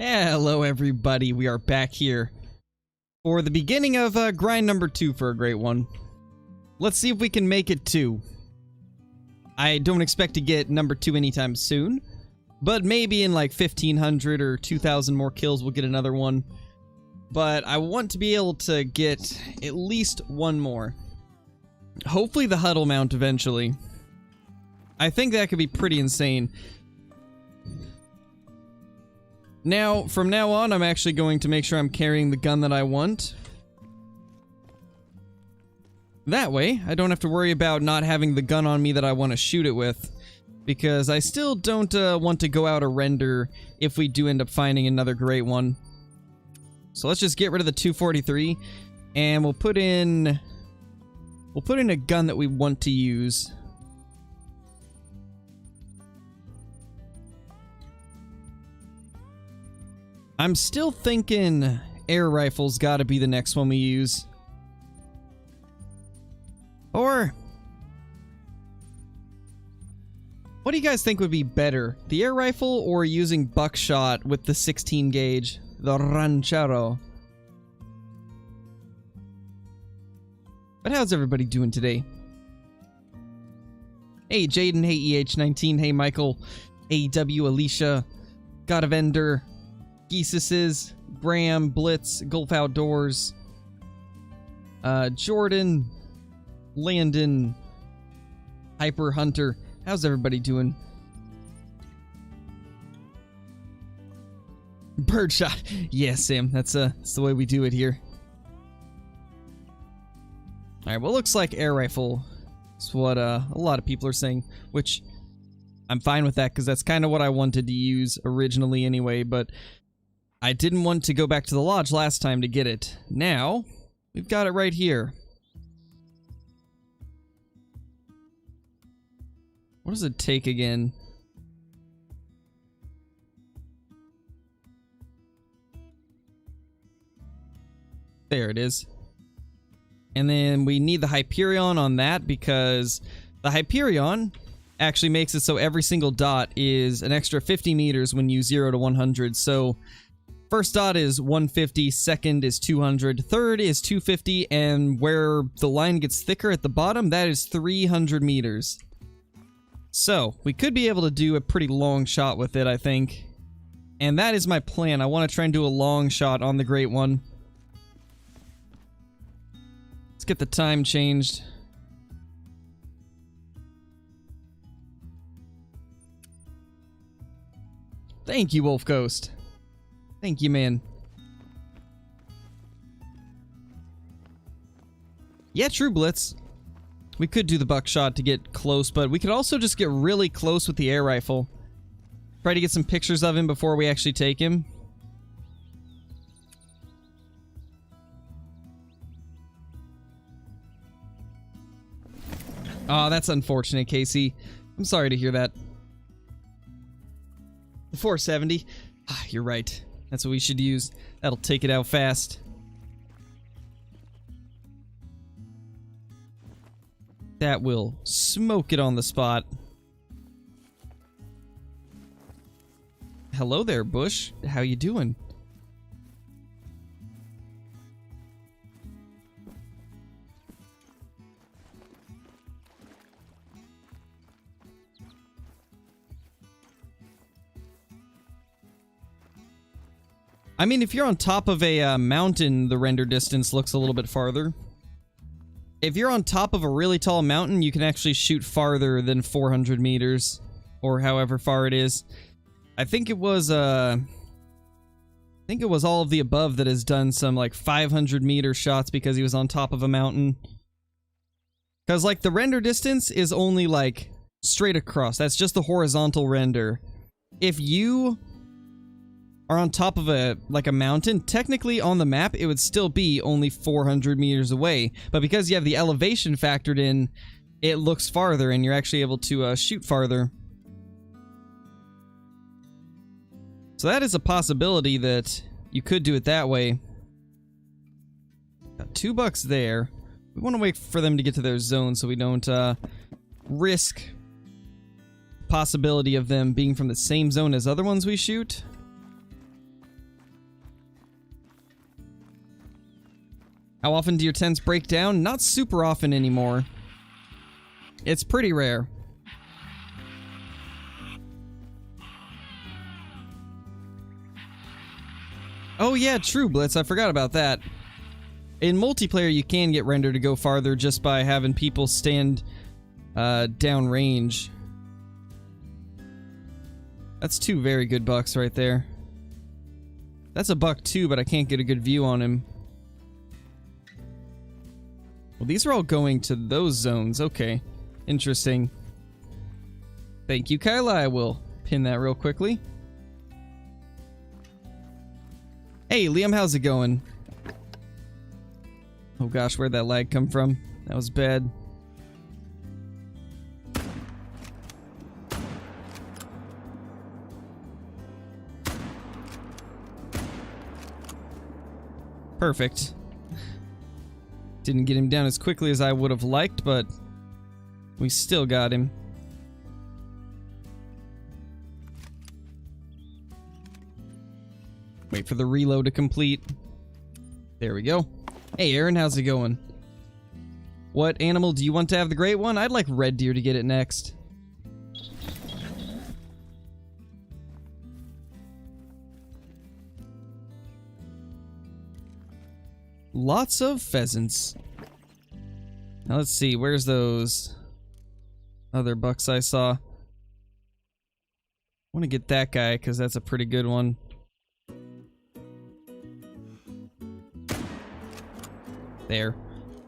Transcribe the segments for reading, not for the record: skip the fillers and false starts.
Hello everybody, we are back here for the beginning of grind number 2 for a great one. Let's see if we can make it 2. I don't expect to get number 2 anytime soon, but maybe in like 1500 or 2000 more kills we'll get another one. But I want to be able to get at least one more. Hopefully the huddle mount eventually. I think that could be pretty insane. Now, from now on, I'm actually going to make sure I'm carrying the gun that I want. That way, I don't have to worry about not having the gun on me that I want to shoot it with. Because I still don't want to go out a render if we do end up finding another great one. So let's just get rid of the 243, and we'll put in a gun that we want to use. I'm still thinking air rifle's gotta be the next one we use. Or what do you guys think would be better? The air rifle or using buckshot with the 16 gauge? The ranchero. But how's everybody doing today? Hey Jaden, hey EH19, hey Michael, AW, Alicia, God of Ender, Geesis, Graham, Blitz, Gulf Outdoors, Jordan, Landon, Hyper Hunter. How's everybody doing? Birdshot. Yeah, Sam, that's the way we do it here. Alright, well, looks like air rifle is what a lot of people are saying, which I'm fine with that because that's kind of what I wanted to use originally anyway, but I didn't want to go back to the lodge last time to get it. Now, we've got it right here. What does it take again? There it is. And then we need the Hyperion on that because the Hyperion actually makes it so every single dot is an extra 50 meters when you 0 to 100. So first dot is 150, second is 200, third is 250, and where the line gets thicker at the bottom, that is 300 meters. So, we could be able to do a pretty long shot with it, I think. And that is my plan. I want to try and do a long shot on the Great One. Let's get the time changed. Thank you, Wolf Ghost. Thank you, man. Yeah, true, Blitz. We could do the buckshot to get close, but we could also just get really close with the air rifle. Try to get some pictures of him before we actually take him. Oh, that's unfortunate, Casey. I'm sorry to hear that. The 470. Ah, you're right. That's what we should use. That'll take it out fast. That will smoke it on the spot. Hello there, Bush. How you doing? I mean, if you're on top of a mountain, the render distance looks a little bit farther. If you're on top of a really tall mountain, you can actually shoot farther than 400 meters, or however far it is. I think it was all of the above that has done some like 500 meter shots because he was on top of a mountain. Because like the render distance is only like straight across. That's just the horizontal render. If you are on top of a mountain, technically on the map it would still be only 400 meters away, but because you have the elevation factored in, it looks farther and you're actually able to shoot farther. So that is a possibility that you could do it that way. Got $2 there. We want to wait for them to get to their zone so we don't risk possibility of them being from the same zone as other ones we shoot. How often do your tents break down? Not super often anymore. It's pretty rare. Oh yeah, true, Blitz. I forgot about that. In multiplayer, you can get render to go farther just by having people stand down range. That's 2 very good bucks right there. That's a buck too, but I can't get a good view on him. Well, these are all going to those zones. Okay. Interesting. Thank you, Kyla. I will pin that real quickly. Hey, Liam, how's it going? Oh gosh, where'd that lag come from? That was bad. Perfect. Didn't get him down as quickly as I would have liked, but we still got him. Wait for the reload to complete. There we go. Hey Aaron, how's it going? What animal do you want to have the great one? I'd like red deer to get it next. Lots of pheasants. Now let's see, where's those other bucks I saw? I want to get that guy because that's a pretty good one. There.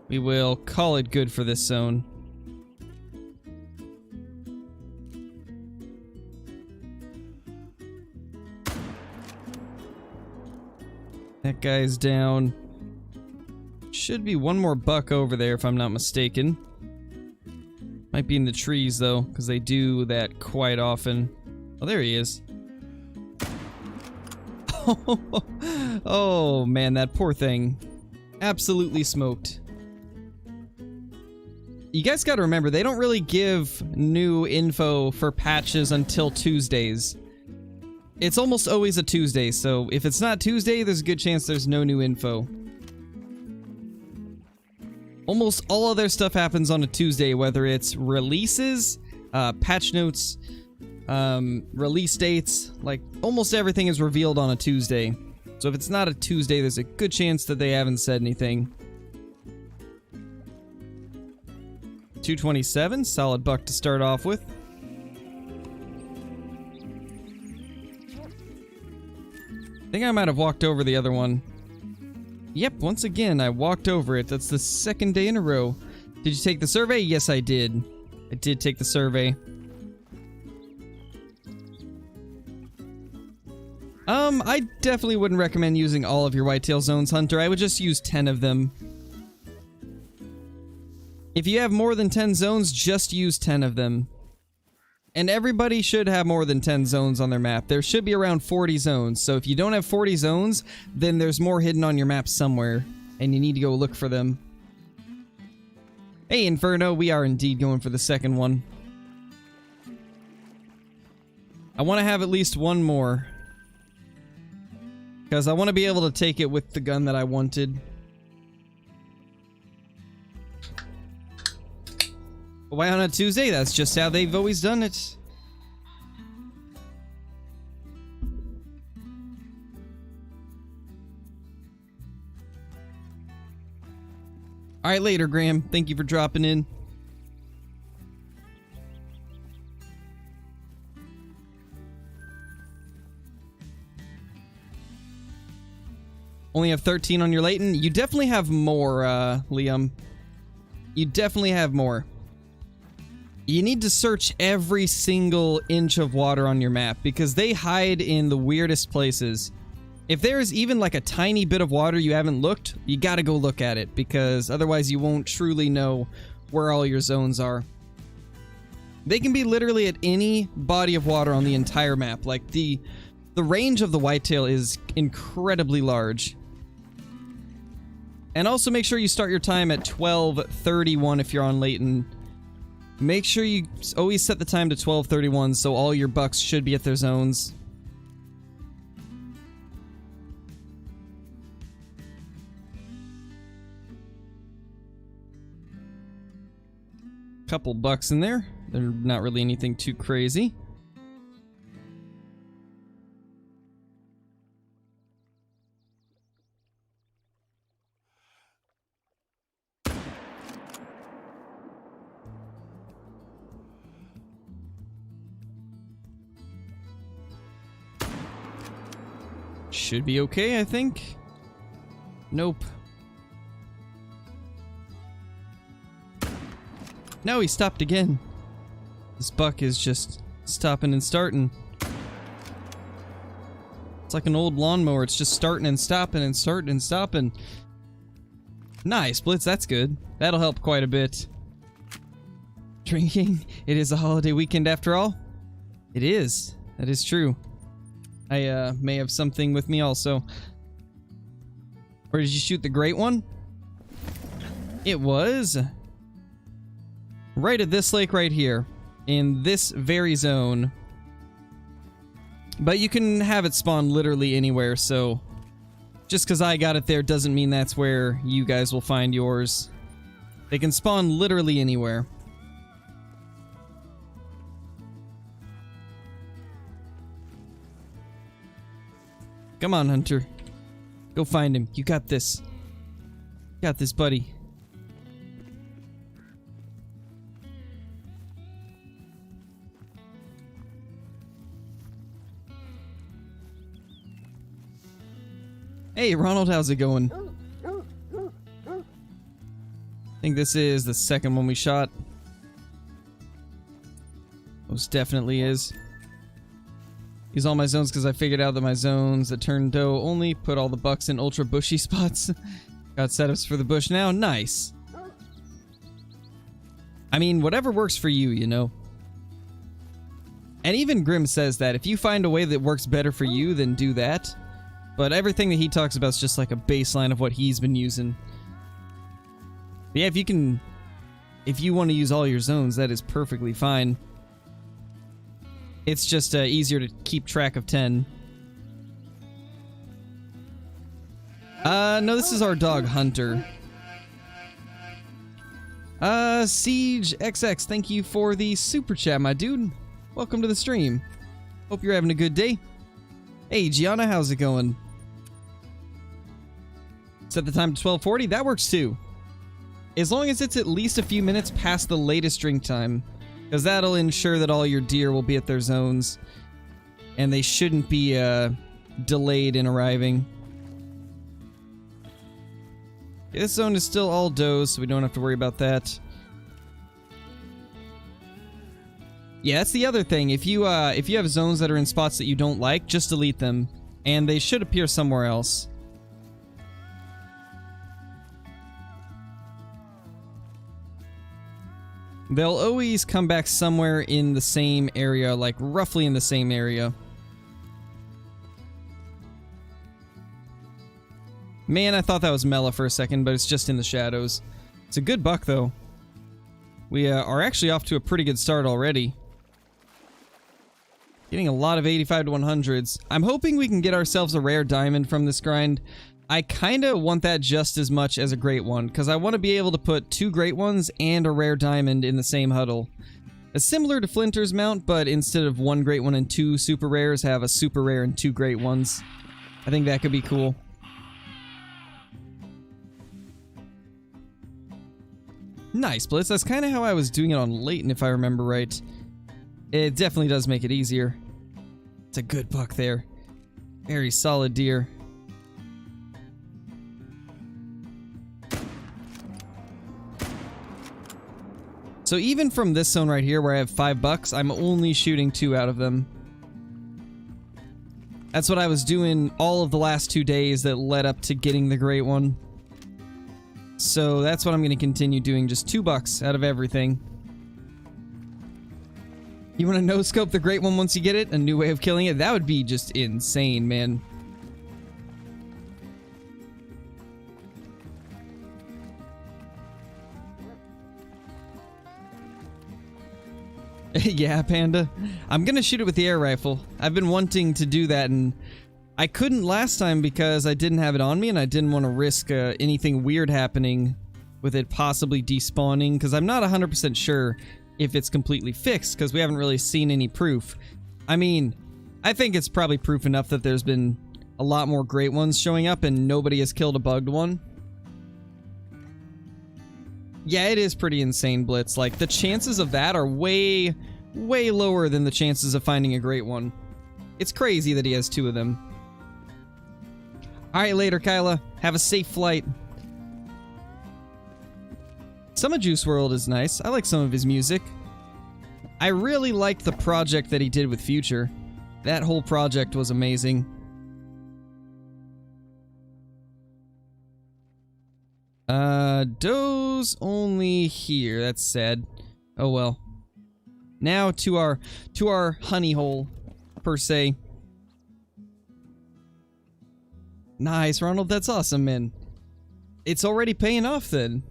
We will call it good for this zone. That guy's down. Should be one more buck over there if I'm not mistaken. Might be in the trees though, because they do that quite often. Oh, there he is. Oh man, that poor thing. Absolutely smoked. You guys gotta remember, they don't really give new info for patches until Tuesdays. It's almost always a Tuesday, so if it's not Tuesday, there's a good chance there's no new info. Almost all of their stuff happens on a Tuesday, whether it's releases, patch notes, release dates, like almost everything is revealed on a Tuesday. So if it's not a Tuesday, there's a good chance that they haven't said anything. 227, solid buck to start off with. I think I might have walked over the other one. Yep, once again, I walked over it. That's the second day in a row. Did you take the survey? Yes, I did. I did take the survey. I definitely wouldn't recommend using all of your whitetail zones, Hunter. I would just use 10 of them. If you have more than 10 zones, just use 10 of them. And everybody should have more than 10 zones on their map. There should be around 40 zones, so if you don't have 40 zones, then there's more hidden on your map somewhere, and you need to go look for them. Hey Inferno, we are indeed going for the second one. I want to have at least one more, because I want to be able to take it with the gun that I wanted. Why on a Tuesday? That's just how they've always done it. Alright, later, Graham. Thank you for dropping in. Only have 13 on your Leighton? You definitely have more, Liam. You definitely have more. You need to search every single inch of water on your map, because they hide in the weirdest places. If there is even like a tiny bit of water you haven't looked, you gotta go look at it, because otherwise you won't truly know where all your zones are. They can be literally at any body of water on the entire map. Like the range of the whitetail is incredibly large. And also make sure you start your time at 12:31 if you're on Leighton. Make sure you always set the time to 12:31 so all your bucks should be at their zones. couple bucks in there. They're not really anything too crazy. Should be okay, I think. Nope. No, he stopped again. This buck is just stopping and starting. It's like an old lawnmower. It's just starting and stopping and starting and stopping. Nice, Blitz. That's good. That'll help quite a bit. Drinking. It is a holiday weekend after all. It is. That is true. I may have something with me also. Where did you shoot the great one? It was right at this lake right here, in this very zone. But you can have it spawn literally anywhere, so just because I got it there doesn't mean that's where you guys will find yours. They can spawn literally anywhere. Come on, Hunter. Go find him. You got this. You got this, buddy. Hey, Ronald, how's it going? I think this is the second one we shot. Most definitely is. Use all my zones because I figured out that my zones that turn doe only put all the bucks in ultra bushy spots. Got setups for the bush now. Nice. I mean, whatever works for you, you know. And even Grim says that if you find a way that works better for you, then do that. But everything that he talks about is just like a baseline of what he's been using. But yeah, if you want to use all your zones, that is perfectly fine. It's just easier to keep track of 10. No, this is our dog, Hunter. Siege XX, thank you for the super chat, my dude. Welcome to the stream. Hope you're having a good day. Hey, Gianna, how's it going? Set the time to 12:40. That works too. As long as it's at least a few minutes past the latest drink time. Because that'll ensure that all your deer will be at their zones. And they shouldn't be delayed in arriving. This zone is still all does, so we don't have to worry about that. Yeah, that's the other thing. If you have zones that are in spots that you don't like, just delete them. And they should appear somewhere else. They'll always come back somewhere in the same area, like roughly in the same area. Man, I thought that was Mela for a second, but it's just in the shadows. It's a good buck, though. We are actually off to a pretty good start already. Getting a lot of 85 to 100s. I'm hoping we can get ourselves a rare diamond from this grind. I kinda want that just as much as a great one, because I want to be able to put 2 great ones and a rare diamond in the same huddle. It's similar to Flinter's mount, but instead of 1 great one and 2 super rares, have a super rare and 2 great ones. I think that could be cool. Nice, Blitz. That's kind of how I was doing it on Leighton, if I remember right. It definitely does make it easier. It's a good buck there. Very solid deer. So even from this zone right here where I have 5 bucks, I'm only shooting 2 out of them. That's what I was doing all of the last 2 days that led up to getting the great one. So that's what I'm going to continue doing, just 2 bucks out of everything. You want to no-scope the great one once you get it? A new way of killing it? That would be just insane, man. Yeah, Panda. I'm gonna shoot it with the air rifle. I've been wanting to do that, and I couldn't last time because I didn't have it on me, and I didn't want to risk anything weird happening with it possibly despawning, because I'm not 100% sure if it's completely fixed, because we haven't really seen any proof. I mean, I think it's probably proof enough that there's been a lot more great ones showing up and nobody has killed a bugged one. Yeah, it is pretty insane, Blitz. Like, the chances of that are way, way lower than the chances of finding a great one. It's crazy that he has 2 of them. Alright, later, Kyla. Have a safe flight. Some of Juice WRLD is nice. I like some of his music. I really liked the project that he did with Future. That whole project was amazing. Doe's only here. That's sad. Oh well. Now to our honey hole, per se. Nice, Ronald. That's awesome, man. It's already paying off then.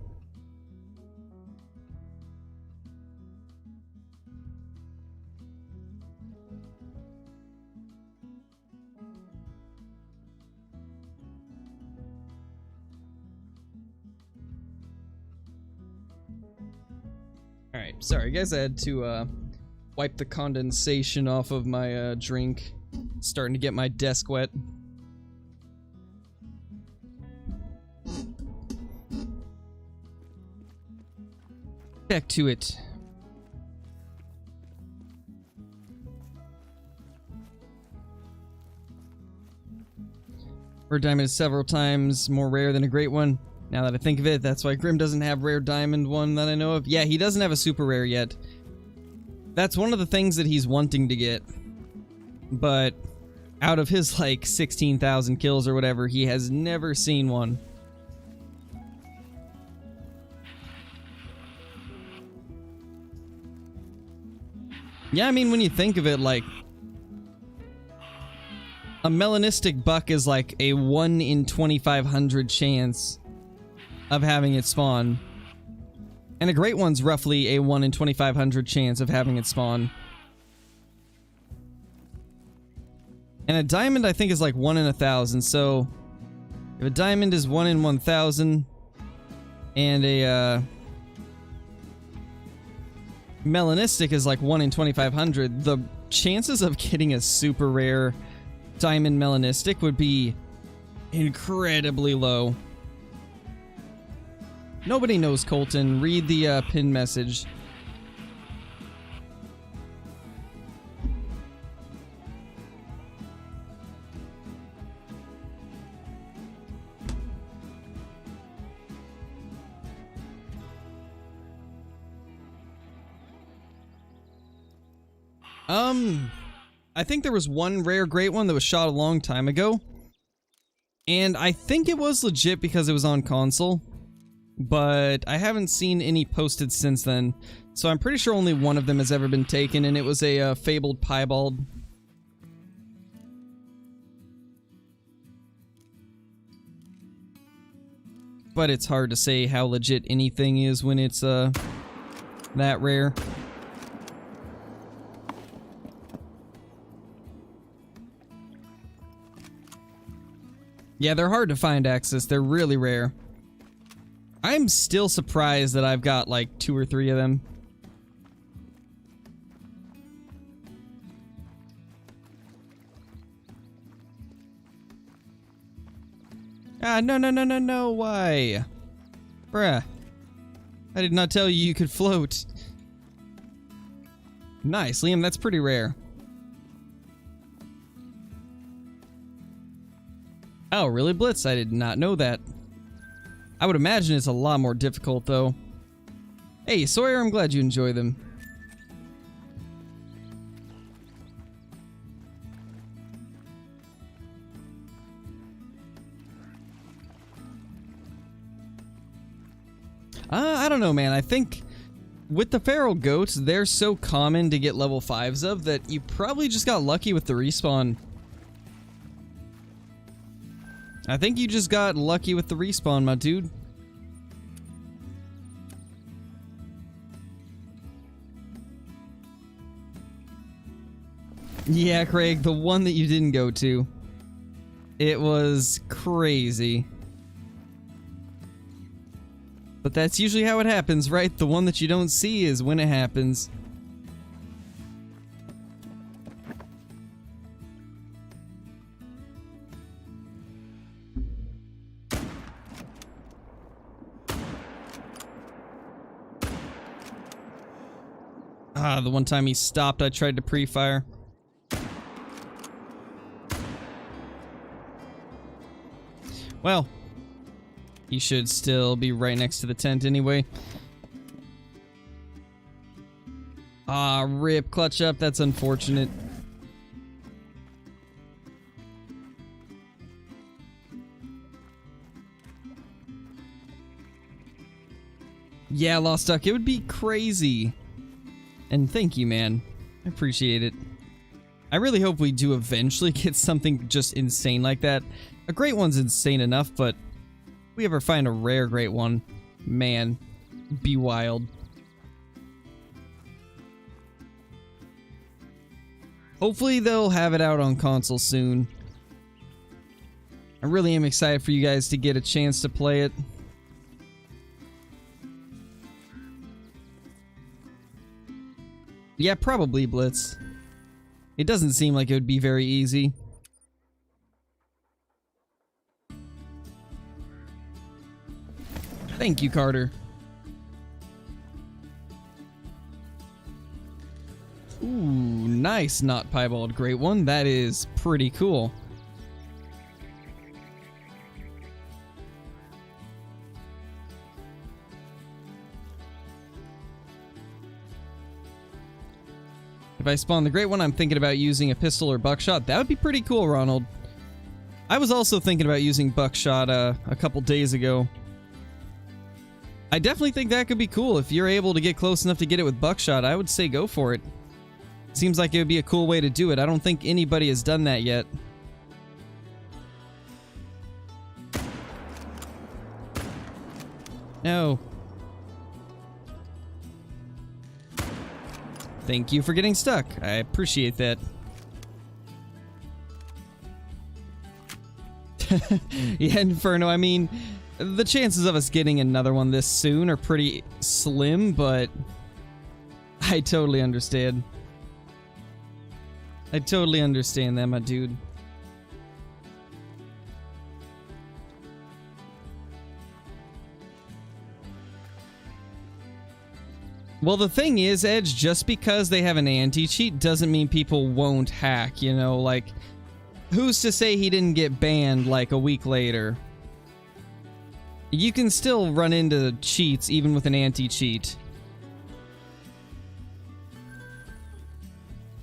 Alright, sorry guys, I had to wipe the condensation off of my drink. It's starting to get my desk wet. Back to it. Rare diamond is several times more rare than a great one. Now that I think of it, that's why Grim doesn't have rare diamond one that I know of. Yeah, he doesn't have a super rare yet. That's one of the things that he's wanting to get. But out of his like 16,000 kills or whatever, he has never seen one. Yeah, I mean, when you think of it, like, a melanistic buck is like a 1 in 2,500 chance of having it spawn. And a great one's roughly a 1 in 2,500 chance of having it spawn. And a diamond, I think, is like 1 in 1,000, so if a diamond is 1 in 1,000, and a, melanistic is like 1 in 2,500, the chances of getting a super rare diamond melanistic would be incredibly low. Nobody knows, Colton. Read the pin message. I think there was one rare great one that was shot a long time ago. And I think it was legit because it was on console. But I haven't seen any posted since then. So I'm pretty sure only one of them has ever been taken, and it was a fabled piebald. But it's hard to say how legit anything is when it's that rare. Yeah, they're hard to find, Axis. They're really rare. I'm still surprised that I've got like 2 or 3 of them. Ah, no, why? Bruh. I did not tell you could float. Nice, Liam, that's pretty rare. Oh, really, Blitz? I did not know that. I would imagine it's a lot more difficult, though. Hey, Sawyer, I'm glad you enjoy them. I don't know, man. I think with the feral goats, they're so common to get level 5s of that you probably just got lucky with the respawn. I think you just got lucky with the respawn, my dude. Yeah, Craig, the one that you didn't go to. It was crazy. But that's usually how it happens, right? The one that you don't see is when it happens. Ah, the one time he stopped, I tried to pre-fire. Well, he should still be right next to the tent anyway. Ah, rip, clutch up, that's unfortunate. Yeah, Lost Duck, it would be crazy. And thank you, man. I appreciate it. I really hope we do eventually get something just insane like that. A great one's insane enough, but if we ever find a rare great one, man, be wild. Hopefully they'll have it out on console soon. I really am excited for you guys to get a chance to play it. Yeah, probably Blitz. It doesn't seem like it would be very easy. Thank you, Carter. Ooh, nice, not piebald. Great one. That is pretty cool. If I spawn the great one, I'm thinking about using a pistol or buckshot. That would be pretty cool, Ronald. I was also thinking about using buckshot a couple days ago. I definitely think that could be cool. If you're able to get close enough to get it with buckshot, I would say go for it. Seems like it would be a cool way to do it. I don't think anybody has done that yet. No. Thank you for getting stuck. I appreciate that. Yeah, Inferno, I mean, the chances of us getting another one this soon are pretty slim, but I totally understand. I totally understand that, my dude. Well, the thing is, Edge, just because they have an anti-cheat doesn't mean people won't hack, you know? Like, who's to say he didn't get banned, like, a week later? You can still run into cheats even with an anti-cheat.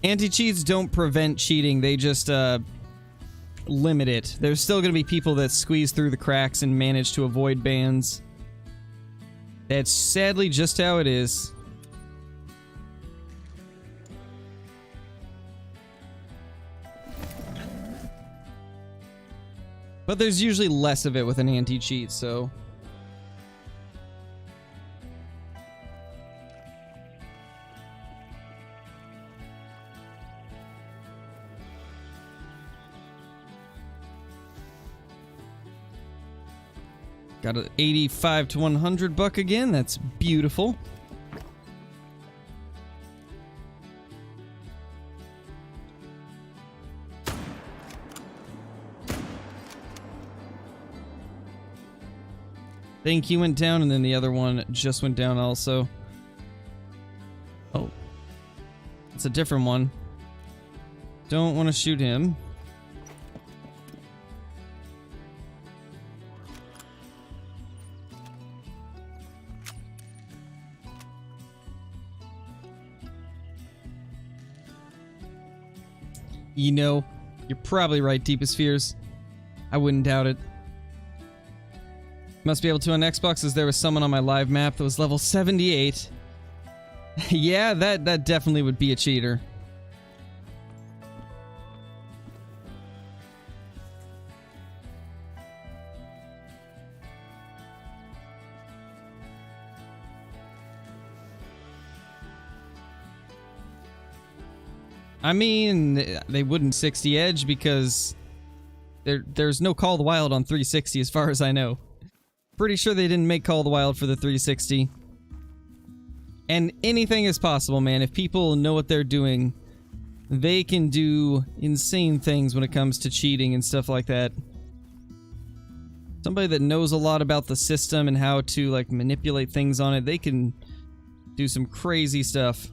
Anti-cheats don't prevent cheating, they just, limit it. There's still gonna be people that squeeze through the cracks and manage to avoid bans. That's sadly just how it is. But there's usually less of it with an anti-cheat, so... Got an 85 to 100 buck again, that's beautiful. Think he went down, and then the other one just went down also. Oh. It's a different one. Don't want to shoot him. You know, you're probably right, Deepest Fears. I wouldn't doubt it. Must be able to on Xbox, as there was someone on my live map that was level 78. Yeah, that definitely would be a cheater. I mean, they wouldn't 60 Edge because there's no Call of the Wild on 360 as far as I know. Pretty sure they didn't make Call of the Wild for the 360. And anything is possible, man. If people know what they're doing, they can do insane things when it comes to cheating and stuff like that. Somebody that knows a lot about the system and how to, like, manipulate things on it, they can do some crazy stuff.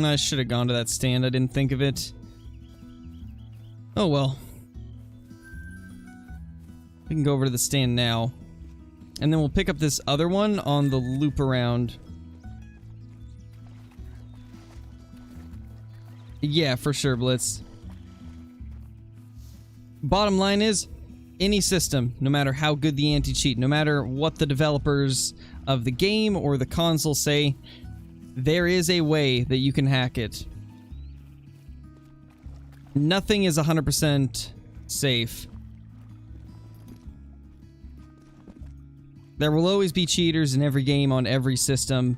I should have gone to that stand. I didn't think of it. Oh well. We can go over to the stand now. And then we'll pick up this other one on the loop around. Yeah, for sure, Blitz. Bottom line is, any system, no matter how good the anti-cheat, no matter what the developers of the game or the console say, there is a way that you can hack it. Nothing is 100% safe. There will always be cheaters in every game on every system.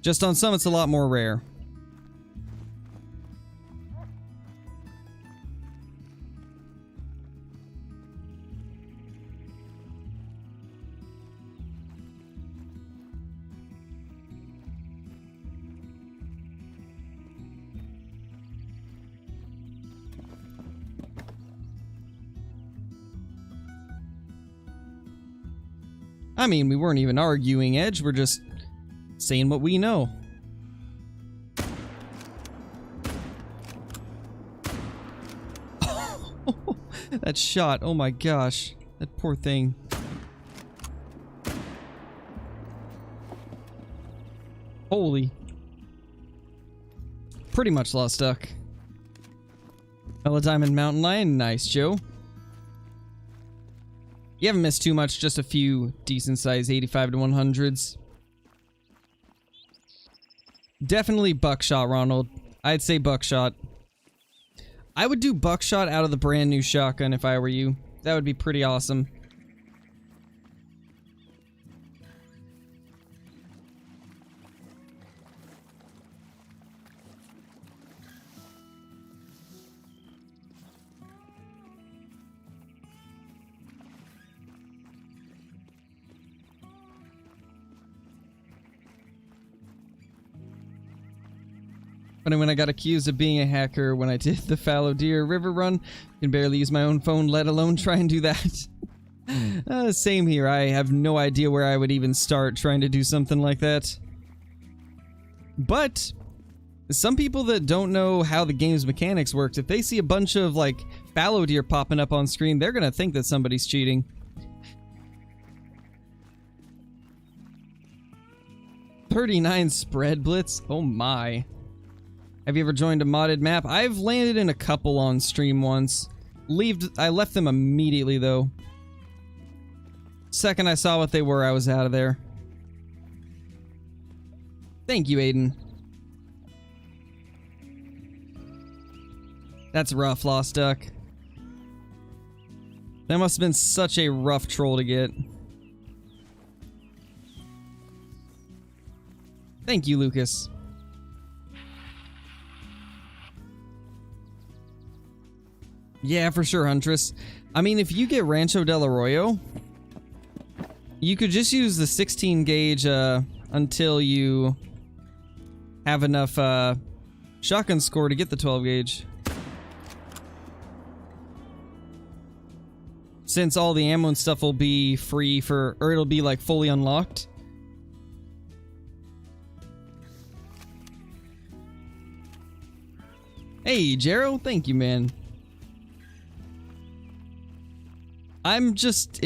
Just on some, it's a lot more rare. I mean, we weren't even arguing, Edge. We're just saying what we know. That shot. Oh my gosh. That poor thing. Holy. Pretty much lost duck. Mellow Diamond Mountain Lion. Nice, Joe. You haven't missed too much, just a few decent size 85 to 100s. Definitely buckshot, Ronald. I'd say buckshot. I would do buckshot out of the brand new shotgun if I were you. That would be pretty awesome. Funny when I got accused of being a hacker when I did the Fallow Deer River run. I can barely use my own phone, let alone try and do that. Same here. I have no idea where I would even start trying to do something like that. But some people that don't know how the game's mechanics works, if they see a bunch of like fallow deer popping up on screen, they're gonna think that somebody's cheating. $39 spread blitz. Oh my. Have you ever joined a modded map? I've landed in a couple on stream once. I left them immediately though. Second I saw what they were, I was out of there. Thank you, Aiden. That's rough, Lost Duck. That must have been such a rough troll to get. Thank you, Lucas. Yeah, for sure, Huntress. I mean, if you get Rancho del Arroyo, you could just use the 16 gauge until you have enough shotgun score to get the 12 gauge. Since all the ammo and stuff will be free for, or it'll be like fully unlocked. Hey, Jero, thank you, man. I'm just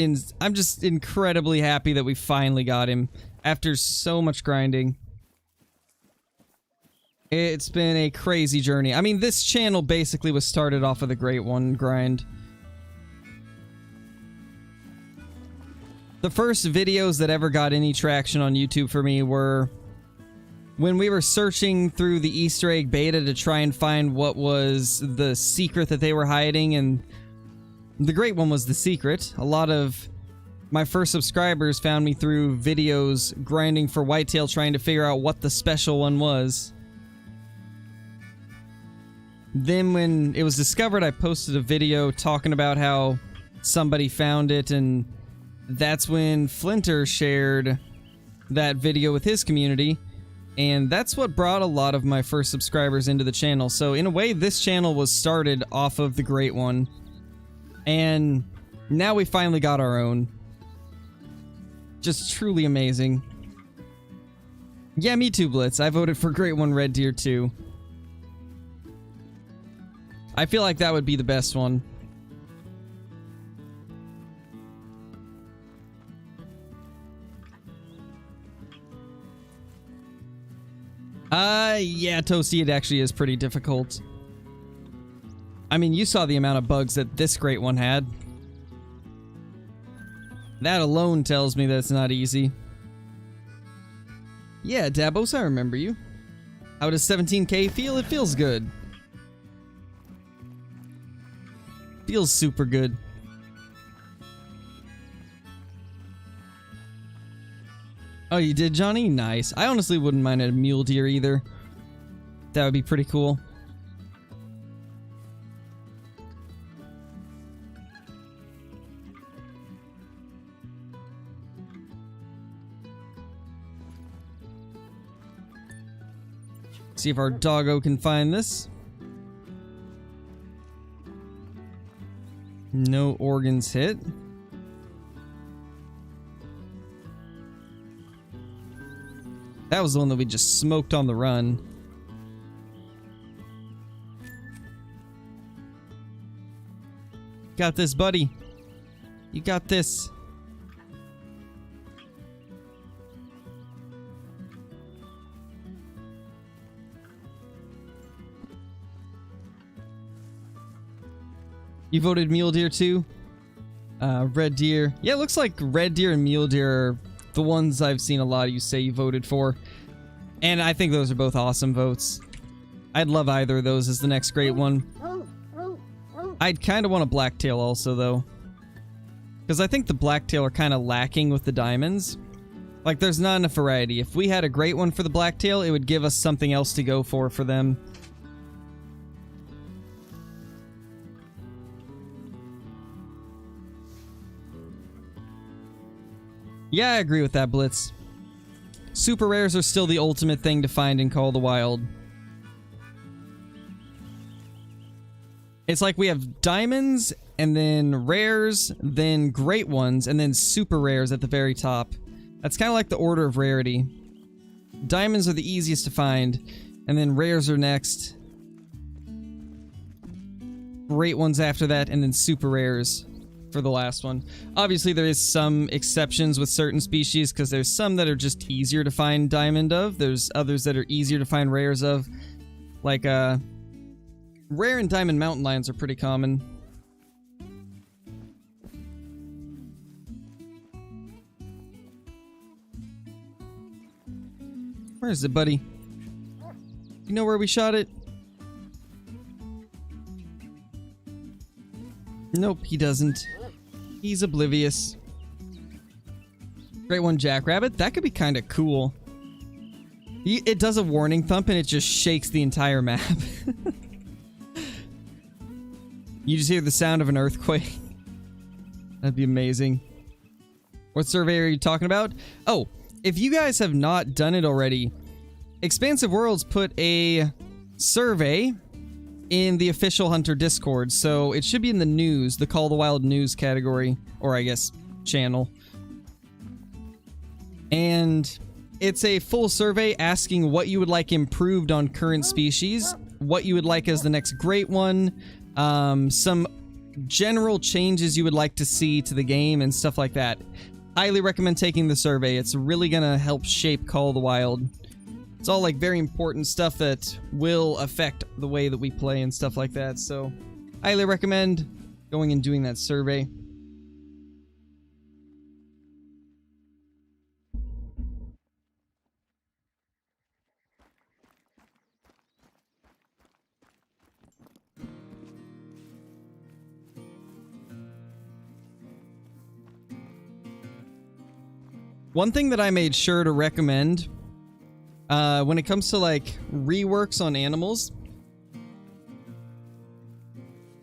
incredibly happy that we finally got him after so much grinding. It's been a crazy journey. I mean, this channel basically was started off of the Great One grind. The first videos that ever got any traction on YouTube for me were when we were searching through the Easter egg beta to try and find what was the secret that they were hiding, and the Great One was the secret. A lot of My first subscribers found me through videos grinding for whitetail, trying to figure out what the special one was. Then when it was discovered, I posted a video talking about how somebody found it, and that's when Flinter shared that video with his community, and that's what brought a lot of my first subscribers into the channel. So in a way, this channel was started off of the Great One, and now we finally got our own. Just truly amazing. Yeah, me too, Blitz. I voted for Great One Red Deer too. I feel like that would be the best one. Yeah, Toasty, it actually is pretty difficult. I mean, you saw the amount of bugs that this Great One had. That alone tells me that it's not easy. Yeah, Dabos, I remember you. How does 17K feel? It feels good. Feels super good. Oh, you did, Johnny? Nice. I honestly wouldn't mind a mule deer either. That would be pretty cool. See if our doggo can find this. No organs hit. That was the one that we just smoked on the run. Got this, buddy. You got this. You voted mule deer too? Red deer. Yeah, it looks like red deer and mule deer are the ones I've seen a lot of you say you voted for. And I think those are both awesome votes. I'd love either of those as the next Great One. I'd kind of want a blacktail also, though. Because I think the blacktail are kind of lacking with the diamonds. Like, there's not enough variety. If we had a Great One for the blacktail, it would give us something else to go for them. Yeah, I agree with that, Blitz. Super rares are still the ultimate thing to find in Call of the Wild. It's like we have diamonds, and then rares, then great ones, and then super rares at the very top. That's kind of like the order of rarity. Diamonds are the easiest to find, and then rares are next. Great ones after that, and then super rares for the last one. Obviously, there is some exceptions with certain species, because there's some that are just easier to find diamond of. There's others that are easier to find rares of. Like, rare and diamond mountain lions are pretty common. Where is it, buddy? You know where we shot it? Nope, he doesn't. He's oblivious. Great One jackrabbit. That could be kind of cool. It does a warning thump and it just shakes the entire map. You just hear the sound of an earthquake. That'd be amazing. What survey are you talking about? Oh, if you guys have not done it already, Expansive Worlds put a survey in the official Hunter Discord, so it should be in the news, the Call of the Wild news category, or I guess channel. And it's a full survey asking what you would like improved on current species, what you would like as the next Great One, some general changes you would like to see to the game and stuff like that. Highly recommend taking the survey. It's really gonna help shape Call of the Wild. It's all like very important stuff that will affect the way that we play and stuff like that, so highly recommend going and doing that survey. One thing that I made sure to recommend when it comes to like reworks on animals,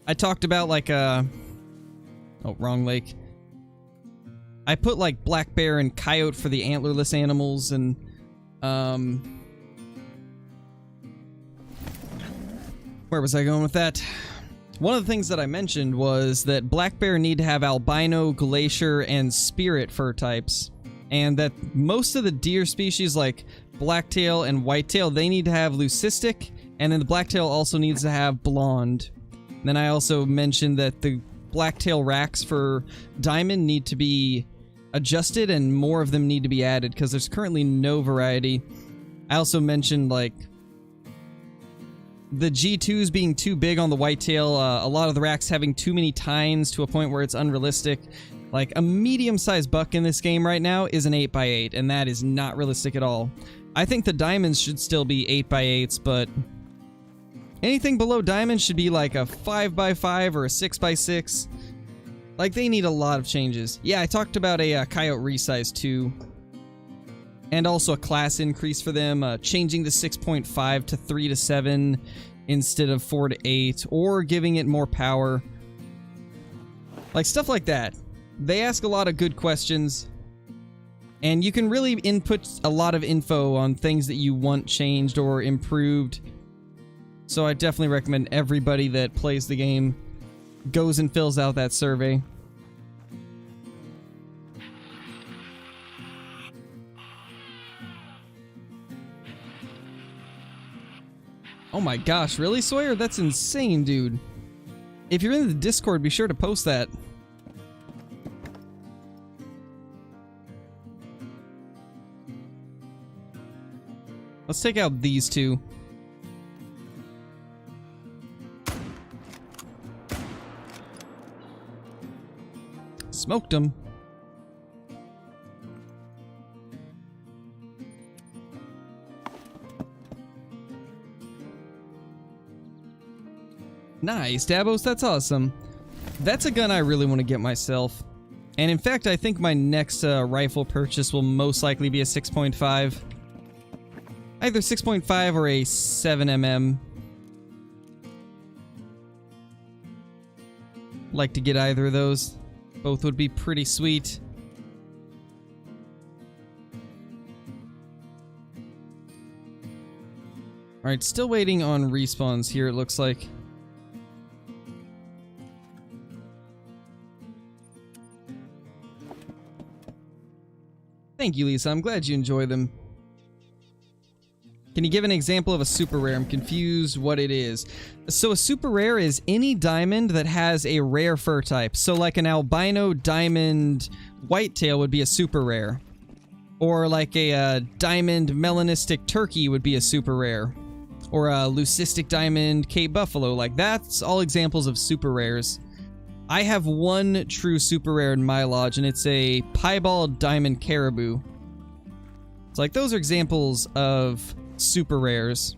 I talked about like oh, wrong lake. I put like black bear and coyote for the antlerless animals, and where was I going with that? One of the things that I mentioned was that black bear need to have albino, glacier, and spirit fur types, and that most of the deer species like blacktail and whitetail, they need to have leucistic, and then the blacktail also needs to have blonde. And then I also mentioned that the blacktail racks for diamond need to be adjusted and more of them need to be added because there's currently no variety. I also mentioned like the G2s being too big on the whitetail, a lot of the racks having too many tines to a point where it's unrealistic. Like a medium-sized buck in this game right now is an 8x8, and that is not realistic at all. I think the diamonds should still be 8x8s, but anything below diamonds should be like a 5x5 or a 6x6. Like, they need a lot of changes. Yeah, I talked about a coyote resize too. And also a class increase for them, changing the 6.5 to 3 to 7 instead of 4 to 8, or giving it more power. Like, stuff like that. They ask a lot of good questions, and you can really input a lot of info on things that you want changed or improved. So I definitely recommend everybody that plays the game goes and fills out that survey. Oh my gosh, really, Sawyer? That's insane, dude. If you're in the Discord, be sure to post that. Let's take out these two. Smoked them. Nice, Davos, that's awesome. That's a gun I really want to get myself. And in fact, I think my next rifle purchase will most likely be a 6.5. Either 6.5 or a 7mm. Like to get either of those. Both would be pretty sweet. Alright, still waiting on respawns here, it looks like. Thank you, Lisa. I'm glad you enjoy them. Can you give an example of a super rare? I'm confused what it is. So a super rare is any diamond that has a rare fur type. So like an albino diamond whitetail would be a super rare. Or like a diamond melanistic turkey would be a super rare. Or a leucistic diamond Cape buffalo. Like that's all examples of super rares. I have one true super rare in my lodge, and it's a piebald diamond caribou. It's like those are examples of super rares.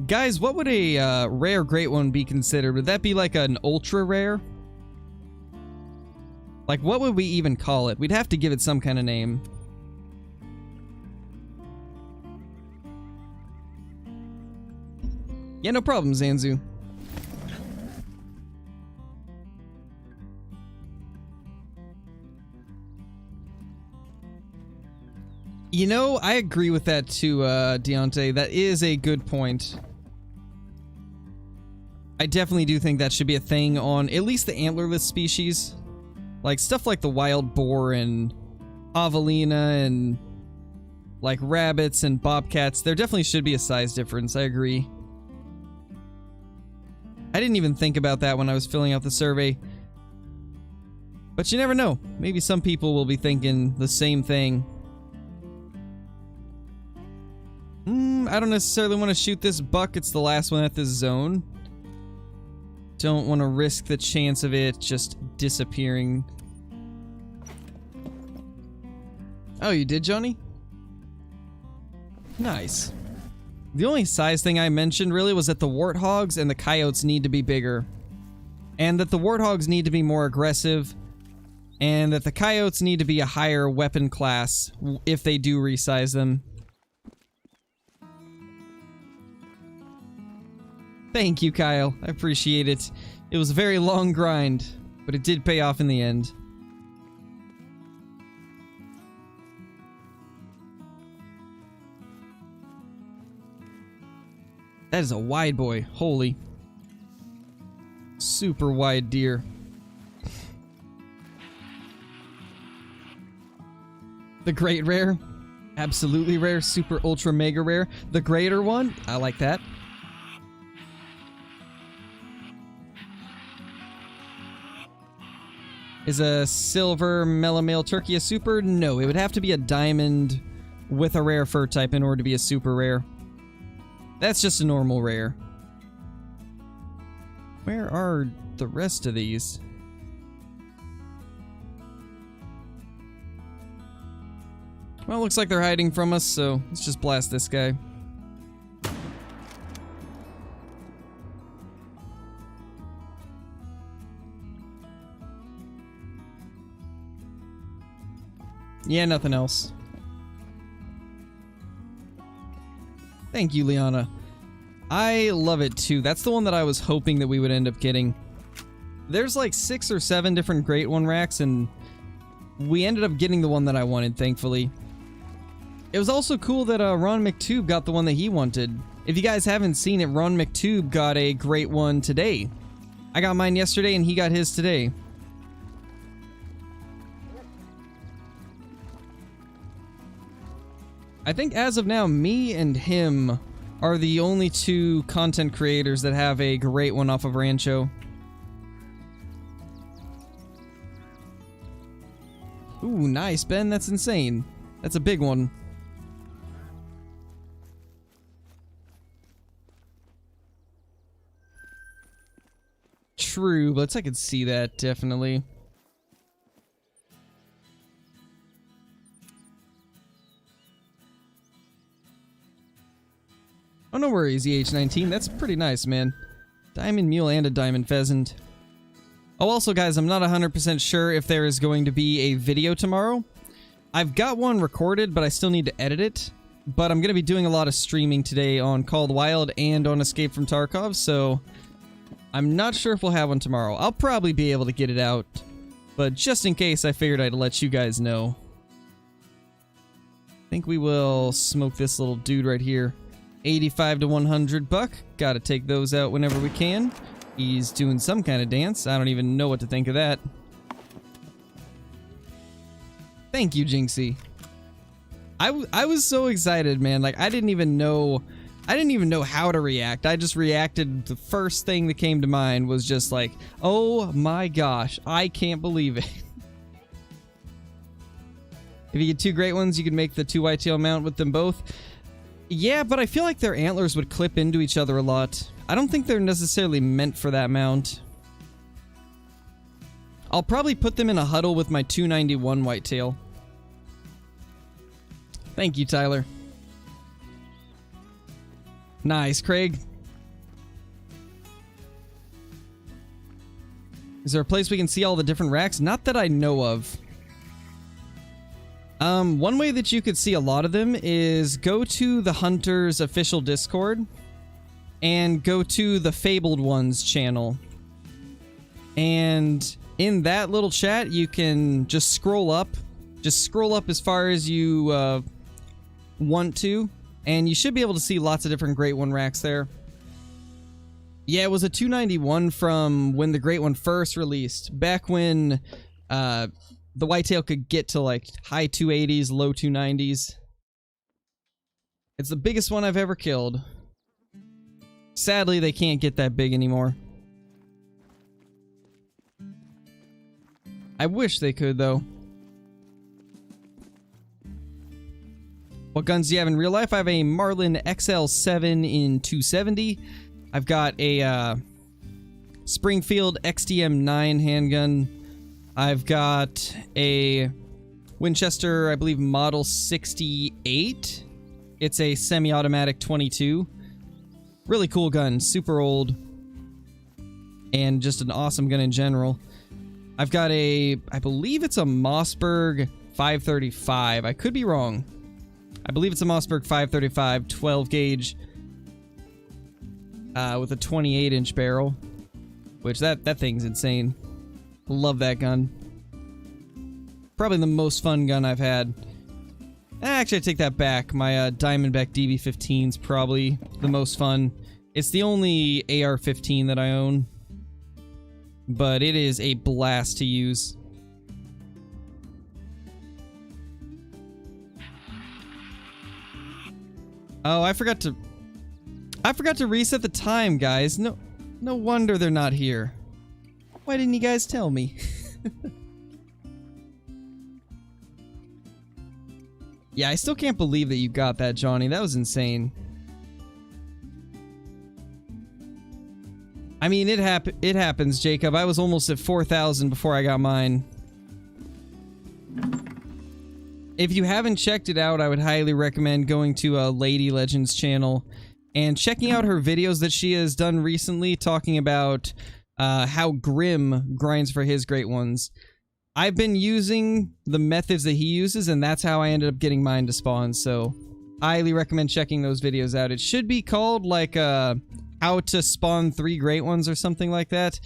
Guys, what would a rare great one be considered? Would that be like an ultra rare? Like, what would we even call it? We'd have to give it some kind of name. Yeah, no problem, Zanzu. You know, I agree with that too, Deontay. That is a good point. I definitely do think that should be a thing on at least the antlerless species. Like, stuff like the wild boar and javelina and, like, rabbits and bobcats. There definitely should be a size difference, I agree. I didn't even think about that when I was filling out the survey. But you never know. Maybe some people will be thinking the same thing. I don't necessarily want to shoot this buck. It's the last one at this zone. Don't want to risk the chance of it just disappearing. Oh, you did, Johnny? Nice. The only size thing I mentioned really was that the warthogs and the coyotes need to be bigger. And that the warthogs need to be more aggressive. and that the coyotes need to be a higher weapon class if they do resize them. Thank you, Kyle. I appreciate it. It was a very long grind, but it did pay off in the end. That is a wide boy. Holy. Super wide deer. The great rare. Absolutely rare. Super ultra mega rare. The greater one. I like that. Is a silver melomale turkey a super? No, it would have to be a diamond with a rare fur type in order to be a super rare. That's just a normal rare. Where are the rest of these? Well, looks like they're hiding from us, so let's just blast this guy. Yeah, nothing else. Thank you, Liana. I love it too. That's the one that I was hoping that we would end up getting. There's like 6 or 7 different Great One racks, and we ended up getting the one that I wanted, thankfully. It was also cool that Ron McTube got the one that he wanted. If you guys haven't seen it, Ron McTube got a Great One today. I got mine yesterday, and he got his today. I think as of now, me and him are the only 2 content creators that have a Great One off of Rancho. Ooh, nice, Ben. That's insane. That's a big one. True, but I could see that, definitely. Oh, no worries, EH19. That's pretty nice, man. Diamond mule and a diamond pheasant. Oh, also, guys, I'm not 100% sure if there is going to be a video tomorrow. I've got one recorded, but I still need to edit it. But I'm going to be doing a lot of streaming today on Called Wild and on Escape from Tarkov, so I'm not sure if we'll have one tomorrow. I'll probably be able to get it out, but just in case, I figured I'd let you guys know. I think we will smoke this little dude right here. 85 to 100 buck. Gotta take those out whenever we can. He's doing some kind of dance. I don't even know what to think of that. Thank you, Jinxie. I was so excited, man. Like, I didn't even know how to react. I just reacted. The first thing that came to mind was just like, oh my gosh, I can't believe it. If you get 2 great ones, you can make the 2 whitetail mount with them both. Yeah, but I feel like their antlers would clip into each other a lot. I don't think they're necessarily meant for that mount. I'll probably put them in a huddle with my 291 whitetail. Thank you, Tyler. Nice, Craig. Is there a place we can see all the different racks? Not that I know of. One way that you could see a lot of them is go to the Hunter's official Discord and go to the Fabled Ones channel. And in that little chat, you can just scroll up. Just scroll up as far as you want to, and you should be able to see lots of different Great One racks there. Yeah, it was a 291 from when the Great One first released, back when the whitetail could get to like high 280s, low 290s. It's the biggest one I've ever killed. Sadly, they can't get that big anymore. I wish they could, though. What guns do you have in real life? I have a Marlin XL7 in 270. I've got a Springfield XDM9 handgun. I've got a Winchester, I believe, Model 68. It's a semi-automatic 22. Really cool gun, super old, and just an awesome gun in general. I've got a, I believe it's a Mossberg 535. I could be wrong. I believe it's a Mossberg 535 12 gauge with a 28-inch barrel, which that thing's insane. Love that gun. Probably the most fun gun I've had. Actually, I take that back. My Diamondback DB15's probably the most fun. It's the only AR-15 that I own, but it is a blast to use. Oh, I forgot to reset the time, guys. No wonder they're not here. Why didn't you guys tell me? Yeah, I still can't believe that you got that, Johnny. That was insane. I mean, it happens, Jacob. I was almost at 4,000 before I got mine. If you haven't checked it out, I would highly recommend going to Lady Legends channel and checking out her videos that she has done recently talking about how Grim grinds for his great ones. I've been using the methods that he uses, and that's how I ended up getting mine to spawn, so highly recommend checking those videos out. It should be called, like, how to spawn 3 great ones or something like that.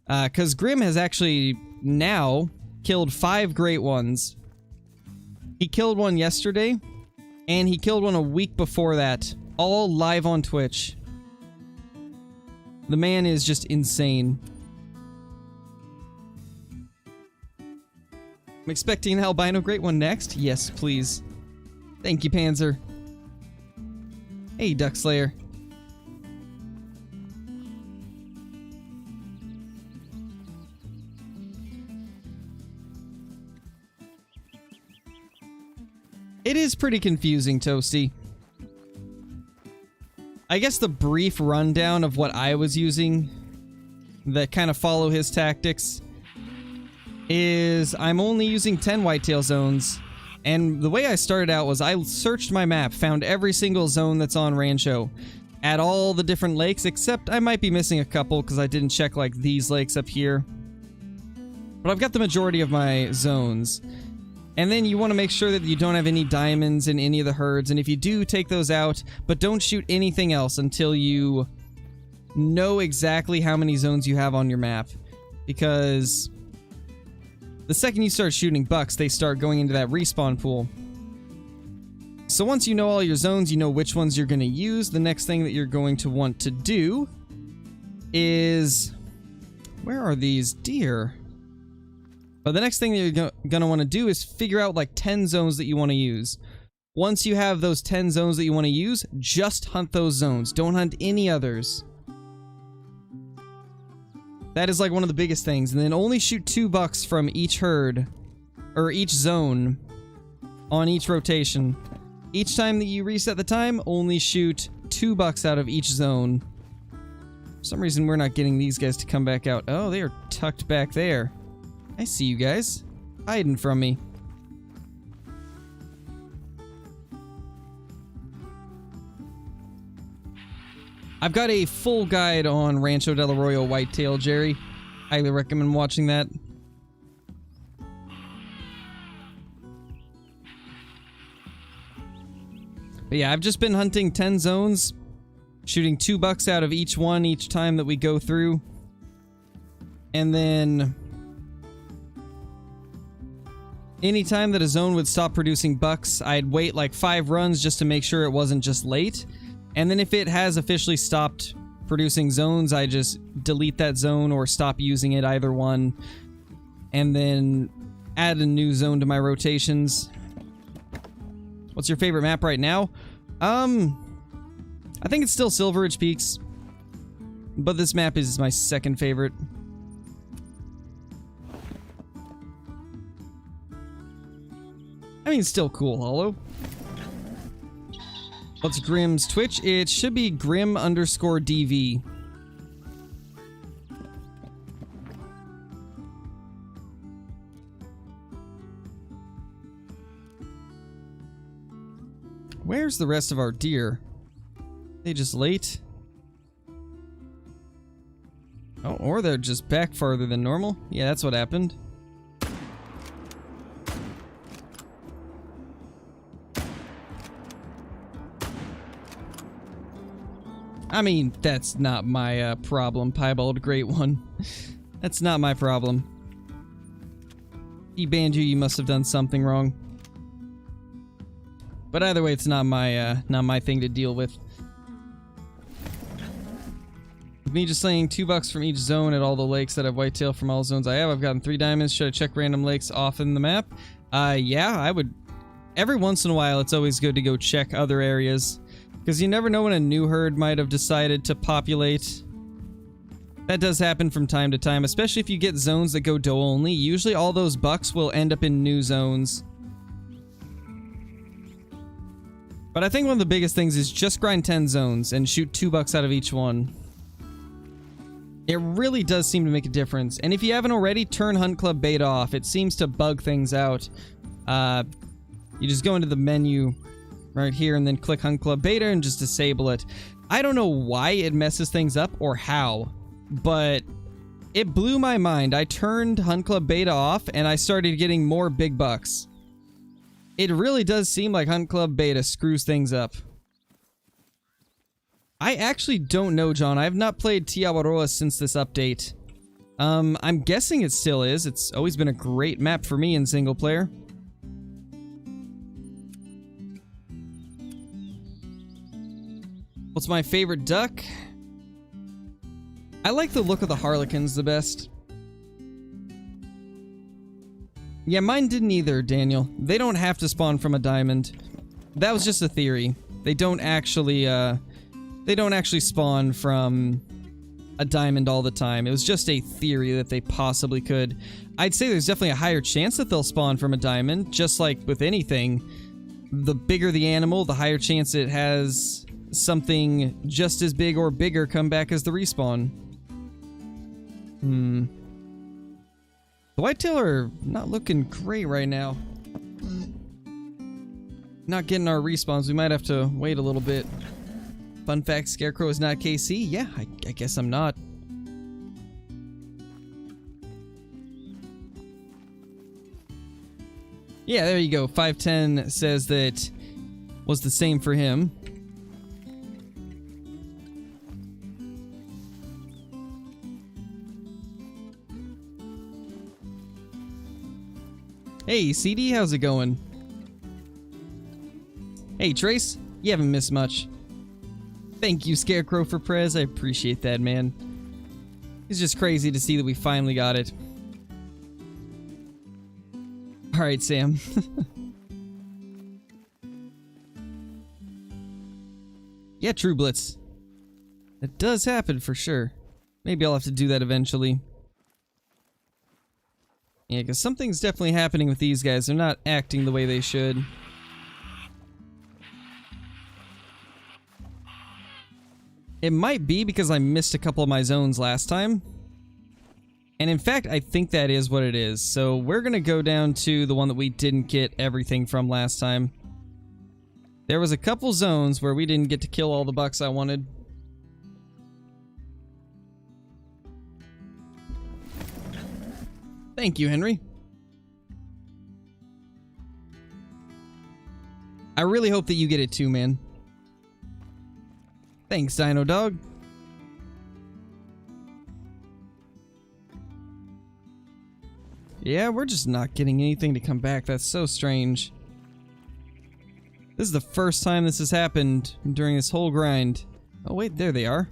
Because Grim has actually now killed 5 great ones. He killed one yesterday, and he killed one a week before that, all live on Twitch. The man is just insane. I'm expecting an albino great one next. Yes, please. Thank you, Panzer. Hey, Duck Slayer. It is pretty confusing, Toasty. I guess the brief rundown of what I was using that kind of follow his tactics is I'm only using 10 whitetail zones, and the way I started out was I searched my map, found every single zone that's on Rancho at all the different lakes, except I might be missing a couple because I didn't check like these lakes up here. But I've got the majority of my zones. And then you want to make sure that you don't have any diamonds in any of the herds, and if you do, take those out, but don't shoot anything else until you know exactly how many zones you have on your map. Because the second you start shooting bucks, they start going into that respawn pool. So once you know all your zones, you know which ones you're going to use, the next thing that you're going to want to do is... Where are these deer? But the next thing that you're going to want to do is figure out like 10 zones that you want to use. Once you have those 10 zones that you want to use, just hunt those zones. Don't hunt any others. That is like one of the biggest things. And then only shoot 2 bucks from each herd, or each zone, on each rotation. Each time that you reset the time, only shoot 2 bucks out of each zone. For some reason, we're not getting these guys to come back out. Oh, they are tucked back there. I see you guys. Hiding from me. I've got a full guide on Rancho del Arroyo whitetail, Jerry. Highly recommend watching that. But yeah, I've just been hunting 10 zones, shooting 2 bucks out of each one each time that we go through. And then anytime that a zone would stop producing bucks, I'd wait like 5 runs just to make sure it wasn't just late. And then if it has officially stopped producing zones, I just delete that zone or stop using it, either one. And then add a new zone to my rotations. What's your favorite map right now? I think it's still Silver Ridge Peaks. But this map is my second favorite. I mean, still cool, Hollow. What's Grim's Twitch? It should be Grim_DV. Where's the rest of our deer? They just late? Oh, or they're just back farther than normal. Yeah, that's what happened. I mean, that's not my problem, Piebald Great One. That's not my problem. He banned you, you must have done something wrong. But either way, it's not my thing to deal with. With me just slaying $2 from each zone at all the lakes that have whitetail from all zones I have, I've gotten 3 diamonds. Should I check random lakes off in the map? Yeah, I would. Every once in a while, it's always good to go check other areas. Because you never know when a new herd might have decided to populate. That does happen from time to time, especially if you get zones that go doe only. Usually all those bucks will end up in new zones. But I think one of the biggest things is just grind 10 zones and shoot $2 out of each one. It really does seem to make a difference. And if you haven't already, turn Hunt Club Beta off. It seems to bug things out. You just go into the menu right here and then click Hunt Club Beta and just disable it. I don't know why it messes things up or how, but it blew my mind. I turned Hunt Club Beta off and I started getting more big bucks. It really does seem like Hunt Club Beta screws things up. I actually don't know, John. I have not played Tiawaroa since this update. I'm guessing it still is. It's always been a great map for me in single player. What's my favorite duck? I like the look of the harlequins the best. Yeah, mine didn't either, Daniel. They don't have to spawn from a diamond. That was just a theory. They don't actually spawn from a diamond all the time. It was just a theory that they possibly could. I'd say there's definitely a higher chance that they'll spawn from a diamond, just like with anything. The bigger the animal, the higher chance it has something just as big or bigger come back as the respawn. The whitetail are not looking great right now. Not getting our respawns. We might have to wait a little bit. Fun fact, Scarecrow is not KC? Yeah, I guess I'm not. Yeah, there you go. 510 says that was the same for him. Hey, CD, how's it going? Hey, Trace, you haven't missed much. Thank you, Scarecrow, for Prez. I appreciate that, man. It's just crazy to see that we finally got it. Alright, Sam. Yeah, True Blitz. It does happen for sure. Maybe I'll have to do that eventually. Yeah, because something's definitely happening with these guys. They're not acting the way they should. It might be because I missed a couple of my zones last time. And in fact, I think that is what it is. So we're going to go down to the one that we didn't get everything from last time. There was a couple zones where we didn't get to kill all the bucks I wanted. Thank you, Henry. I really hope that you get it too, man. Thanks, Dino Dog. Yeah, we're just not getting anything to come back. That's so strange. This is the first time this has happened during this whole grind. Oh wait, there they are.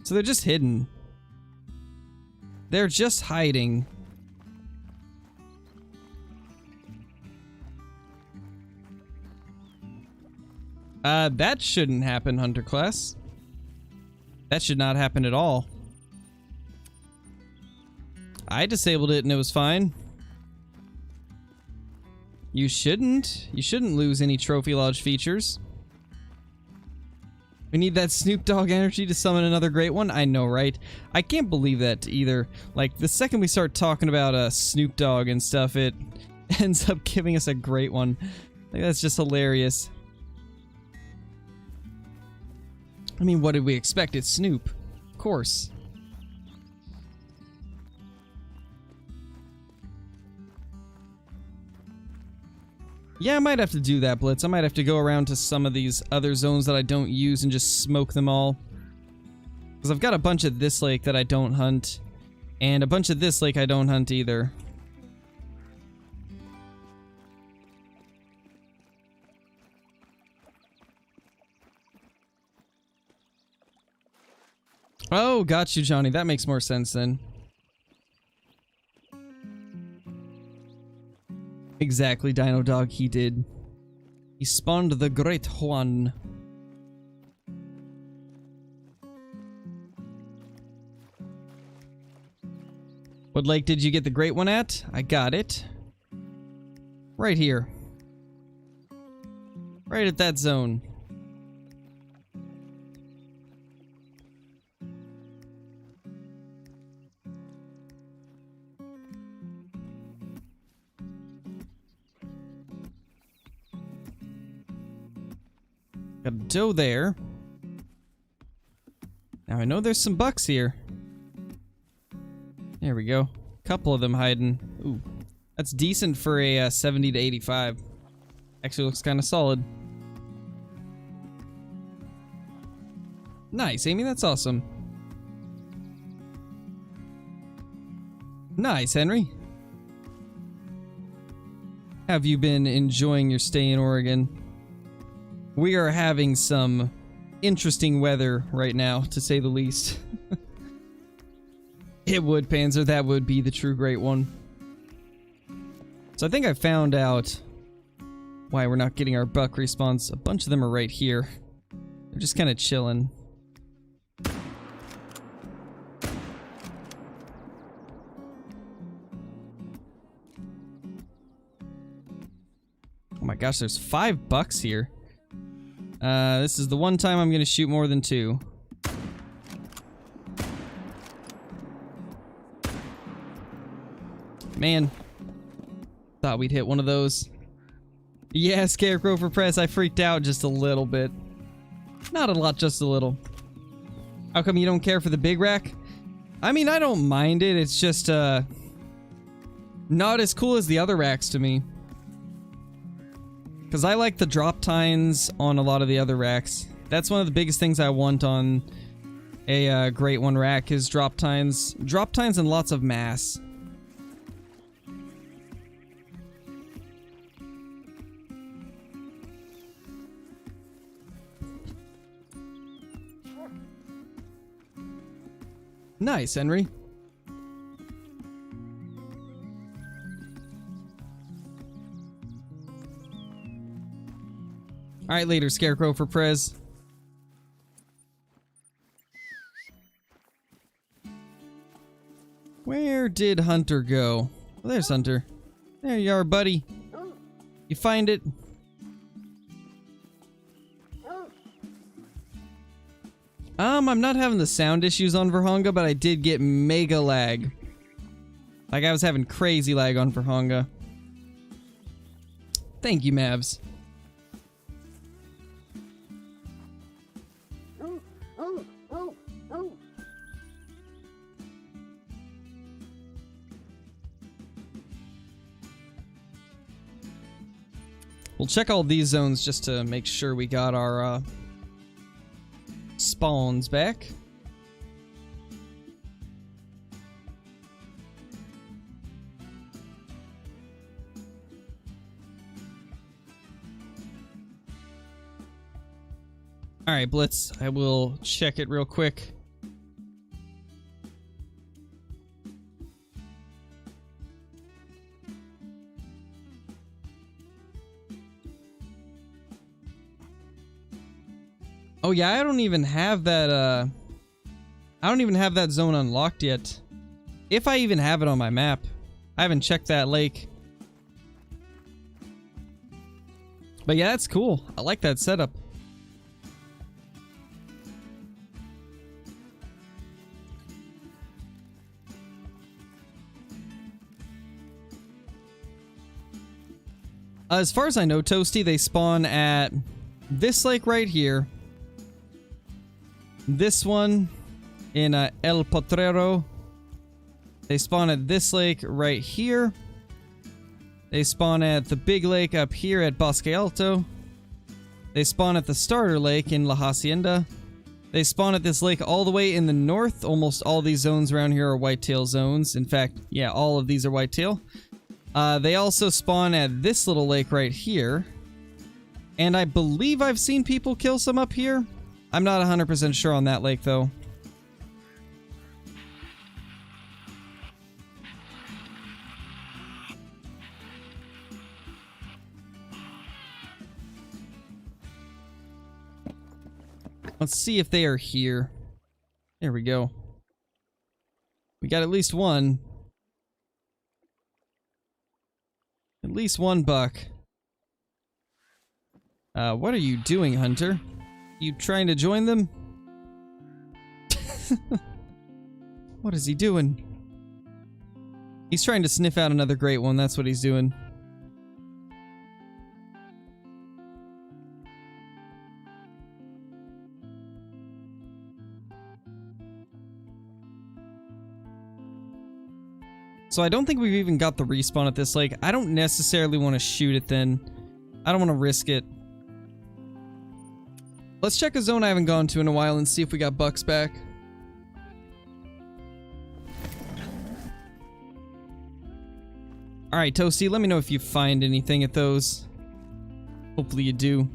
So they're just hidden. They're just hiding. That shouldn't happen, Hunter Class. That should not happen at all. I disabled it and it was fine. You shouldn't. You shouldn't lose any Trophy Lodge features. We need that Snoop Dogg energy to summon another great one. I know, right? I can't believe that either. Like, the second we start talking about Snoop Dogg and stuff, it ends up giving us a great one. Like, that's just hilarious. I mean, what did we expect? It's Snoop. Of course. Yeah, I might have to do that, Blitz. I might have to go around to some of these other zones that I don't use and just smoke them all. Because I've got a bunch of this lake that I don't hunt. And a bunch of this lake I don't hunt either. Oh, got you, Johnny. That makes more sense then. Exactly, Dino Dog, he did. He spawned the Great Juan. What lake did you get the Great One at? I got it. Right here. Right at that zone. Got a doe there. Now I know there's some bucks here. There we go. Couple of them hiding. Ooh, that's decent for a 70 to 85. Actually looks kind of solid. Nice, Amy. That's awesome. Nice, Henry. Have you been enjoying your stay in Oregon? We are having some interesting weather right now, to say the least. It would, Panzer. That would be the true Great One. So I think I found out why we're not getting our buck respawns. A bunch of them are right here. They're just kind of chilling. Oh my gosh, there's 5 bucks here. This is the one time I'm gonna shoot more than 2. Man, thought we'd hit one of those. Yeah, Scarecrow for press. I freaked out just a little bit. Not a lot, just a little. How come you don't care for the big rack? I mean, I don't mind it. It's just, not as cool as the other racks to me. Because I like the drop tines on a lot of the other racks. That's one of the biggest things I want on a Great One rack is drop tines. Drop tines and lots of mass. Nice, Henry. Alright, later, Scarecrow for Prez. Where did Hunter go? Oh, there's Hunter. There you are, buddy. You find it? I'm not having the sound issues on Verhonga, but I did get mega lag. Like, I was having crazy lag on Verhonga. Thank you, Mavs. We'll check all these zones just to make sure we got our, spawns back. Alright, Blitz, I will check it real quick. Oh yeah, I don't even have that, I don't even have that zone unlocked yet. If I even have it on my map. I haven't checked that lake. But yeah, that's cool. I like that setup. As far as I know, Toasty, they spawn at this lake right here. This one in El Potrero. They spawn at this lake right here. They spawn at the big lake up here at Bosque Alto. They spawn at the starter lake in La Hacienda. They spawn at this lake all the way in the north. Almost all these zones around here are whitetail zones. In fact, yeah, all of these are whitetail. They also spawn at this little lake right here. And I believe I've seen people kill some up here. I'm not 100% sure on that lake, though. Let's see if they are here. There we go. We got at least one. At least one buck. What are you doing, Hunter? You trying to join them? What is he doing? He's trying to sniff out another great one, that's what he's doing. So I don't think we've even got the respawn at this lake. I don't necessarily want to shoot it then. I don't want to risk it. Let's check a zone I haven't gone to in a while and see if we got bucks back. Alright, Toasty, let me know if you find anything at those. Hopefully you do.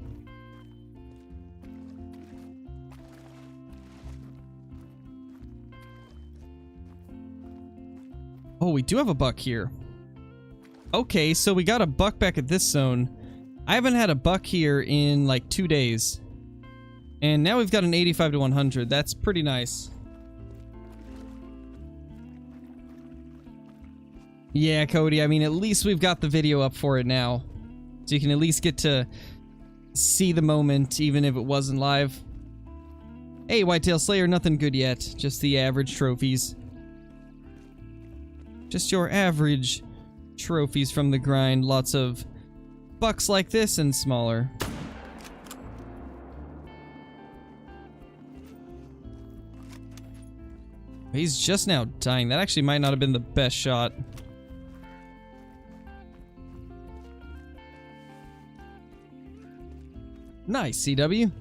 Oh, we do have a buck here. Okay, so we got a buck back at this zone. I haven't had a buck here in like 2 days. And now we've got an 85 to 100. That's pretty nice. Yeah, Cody, I mean, at least we've got the video up for it now. So you can at least get to see the moment, even if it wasn't live. Hey, Whitetail Slayer, nothing good yet. Just the average trophies. Just your average trophies from the grind. Lots of bucks like this and smaller. He's just now dying. That actually might not have been the best shot. Nice, CW.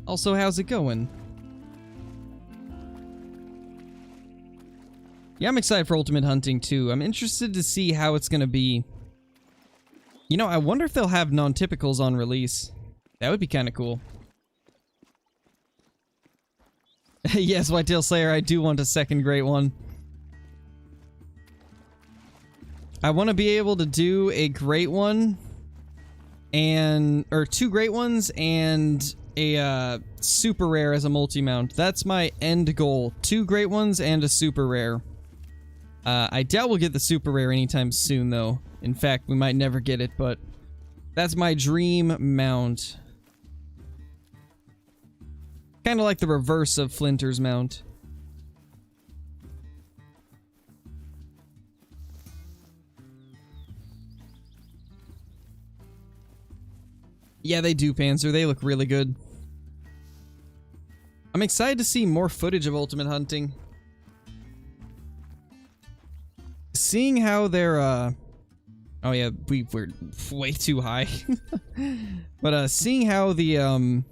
Also, how's it going? Yeah, I'm excited for Ultimate Hunting too. I'm interested to see how it's gonna be. You know, I wonder if they'll have non-typicals on release. That would be kind of cool. Yes, Whitetail Slayer, I do want a second great one. I want to be able to do a great one or 2 great ones and a super rare as a multi-mount. That's my end goal. 2 great ones and a super rare. I doubt we'll get the super rare anytime soon, though. In fact, we might never get it, but that's my dream mount. Kind of like the reverse of Flinter's mount. Yeah, they do, Panzer. They look really good. I'm excited to see more footage of Ultimate Hunting. Seeing how they're, oh yeah, we're way too high. But, seeing how the,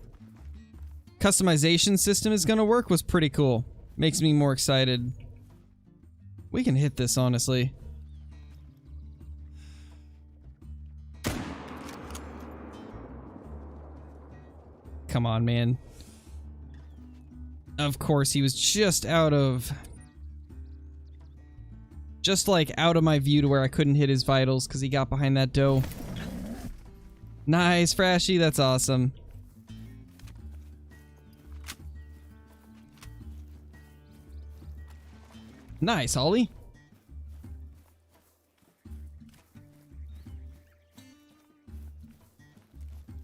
customization system is gonna work was pretty cool. Makes me more excited. We can hit this, honestly. Come on, man. Of course, he was just out of... Just like out of my view to where I couldn't hit his vitals because he got behind that doe. Nice, Frashy, that's awesome. Nice, Ollie.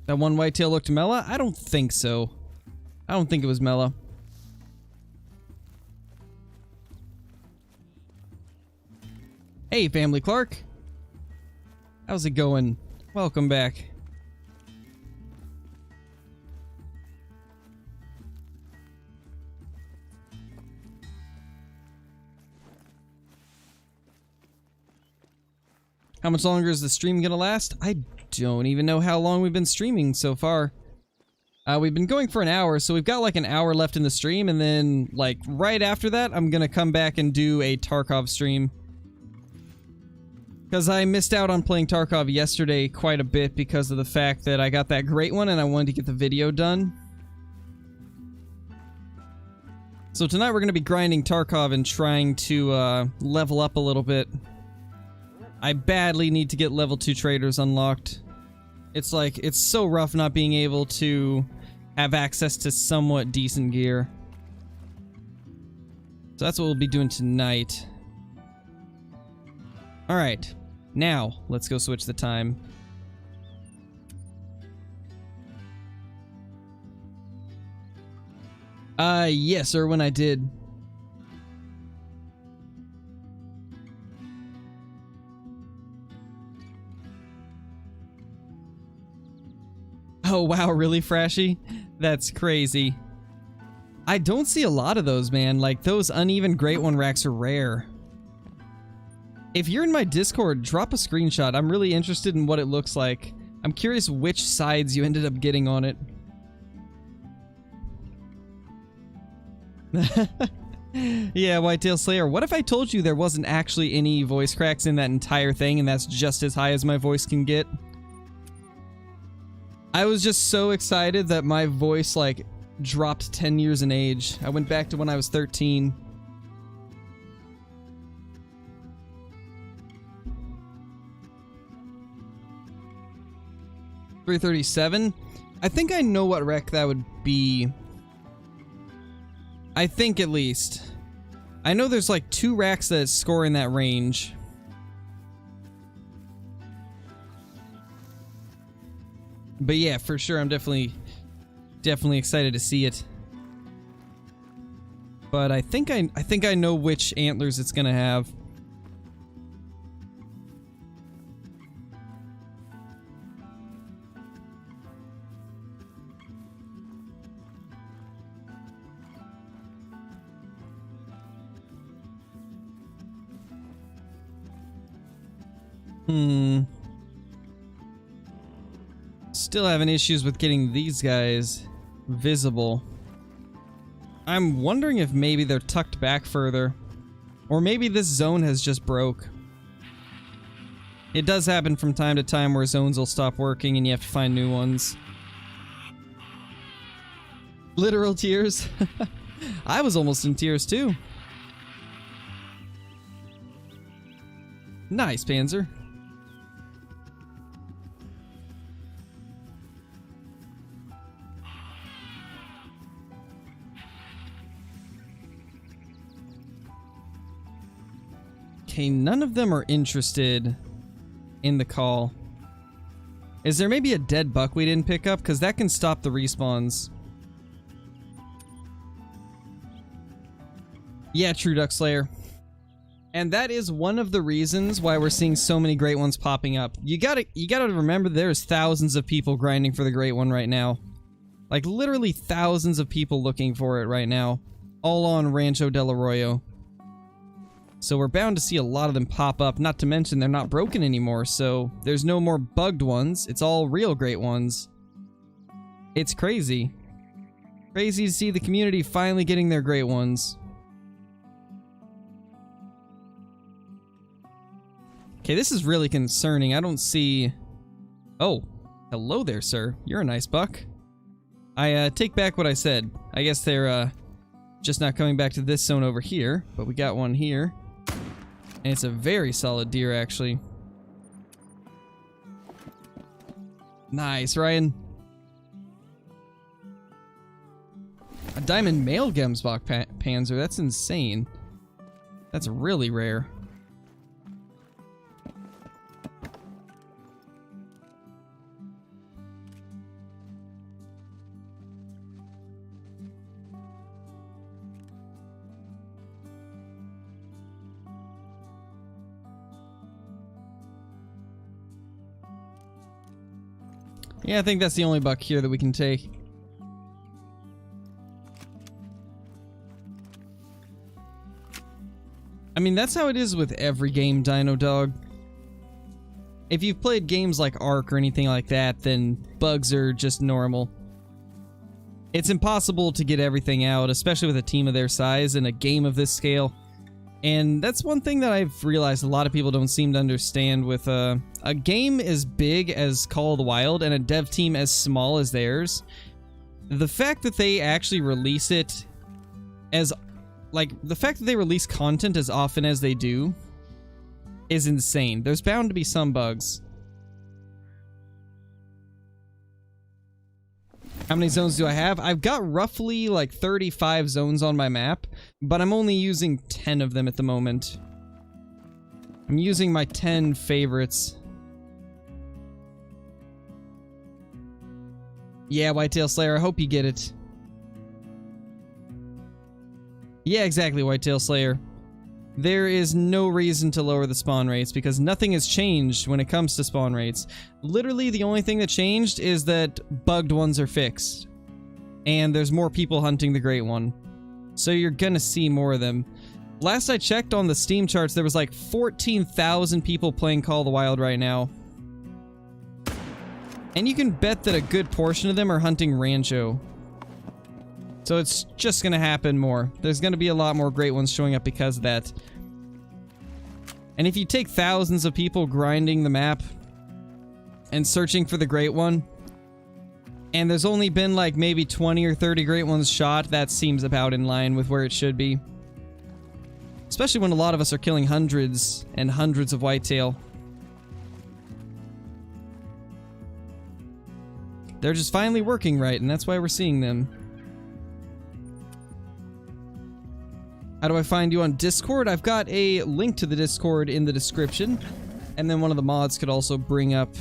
That one whitetail looked Mela? I don't think so. I don't think it was Mela. Hey, Family Clark. How's it going? Welcome back. How much longer is the stream gonna last? I don't even know how long we've been streaming so far. We've been going for an hour, so we've got like an hour left in the stream, and then like right after that, I'm gonna come back and do a Tarkov stream. Because I missed out on playing Tarkov yesterday quite a bit because of the fact that I got that great one and I wanted to get the video done. So tonight we're going to be grinding Tarkov and trying to level up a little bit. I badly need to get level 2 traders unlocked. It's like, it's so rough not being able to have access to somewhat decent gear. So that's what we'll be doing tonight. Alright, now let's go switch the time. Yes, Erwin, I did. Oh wow, really, Frashy? That's crazy. I don't see a lot of those, man. Like, those uneven Great One racks are rare. If you're in my Discord, drop a screenshot. I'm really interested in what it looks like. I'm curious which sides you ended up getting on it. Yeah, Whitetail Slayer. What if I told you there wasn't actually any voice cracks in that entire thing and that's just as high as my voice can get? I was just so excited that my voice, like, dropped 10 years in age. I went back to when I was 13. $337? I think I know what rec that would be. I think, at least. I know there's like 2 racks that score in that range. But yeah, for sure, I'm definitely excited to see it. But I think I know which antlers it's gonna have. Still having issues with getting these guys visible. I'm wondering if maybe they're tucked back further. Or maybe this zone has just broke. It does happen from time to time where zones will stop working and you have to find new ones. Literal tears? I was almost in tears too. Nice, Panzer. Okay, none of them are interested in the call. Is there maybe a dead buck we didn't pick up? Because that can stop the respawns. Yeah, True Duck Slayer. And that is one of the reasons why we're seeing so many great ones popping up. You gotta remember there's thousands of people grinding for the great one right now. Like, literally thousands of people looking for it right now. All on Rancho del Arroyo. So we're bound to see a lot of them pop up, not to mention they're not broken anymore, so there's no more bugged ones. It's all real great ones. It's crazy. Crazy to see the community finally getting their great ones. Okay, this is really concerning. I don't see... Oh, hello there, sir. You're a nice buck. I take back what I said. I guess they're just not coming back to this zone over here, but we got one here. And it's a very solid deer, actually. Nice, Ryan. A diamond male Gemsbach Panzer. That's insane. That's really rare. Yeah, I think that's the only buck here that we can take. I mean, that's how it is with every game, Dino Dog. If you've played games like Ark or anything like that, then bugs are just normal. It's impossible to get everything out, especially with a team of their size and a game of this scale. And that's one thing that I've realized a lot of people don't seem to understand with a game as big as Call of the Wild and a dev team as small as theirs. The fact that they actually release it as, like, the fact that they release content as often as they do is insane. There's bound to be some bugs. How many zones do I have? I've got roughly like 35 zones on my map, but I'm only using 10 of them at the moment. I'm using my 10 favorites. Yeah, Whitetail Slayer, I hope you get it. Yeah, exactly, Whitetail Slayer. There is no reason to lower the spawn rates because nothing has changed when it comes to spawn rates. Literally, the only thing that changed is that bugged ones are fixed. And there's more people hunting the Great One. So you're gonna see more of them. Last I checked on the Steam charts, there was like 14,000 people playing Call of the Wild right now. And you can bet that a good portion of them are hunting Rancho. So it's just gonna happen more. There's gonna be a lot more Great Ones showing up because of that. And if you take thousands of people grinding the map and searching for the Great One, and there's only been like maybe 20 or 30 Great Ones shot, that seems about in line with where it should be. Especially when a lot of us are killing hundreds and hundreds of whitetail. They're just finally working right, and that's why we're seeing them. How do I find you on Discord? I've got a link to the Discord in the description. And then one of the mods could also bring up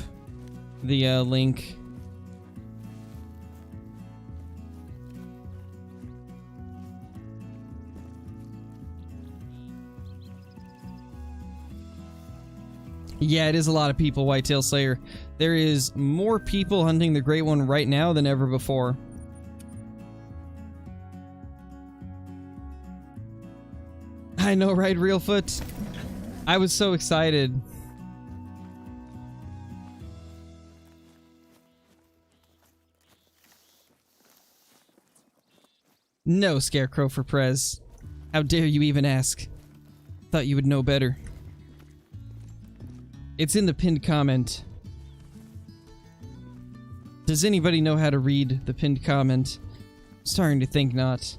the link. Yeah, it is a lot of people, Whitetail Slayer. There is more people hunting the Great One right now than ever before. I know, right, Realfoot? I was so excited. No, Scarecrow for Prez. How dare you even ask? Thought you would know better. It's in the pinned comment. Does anybody know how to read the pinned comment? I'm starting to think not.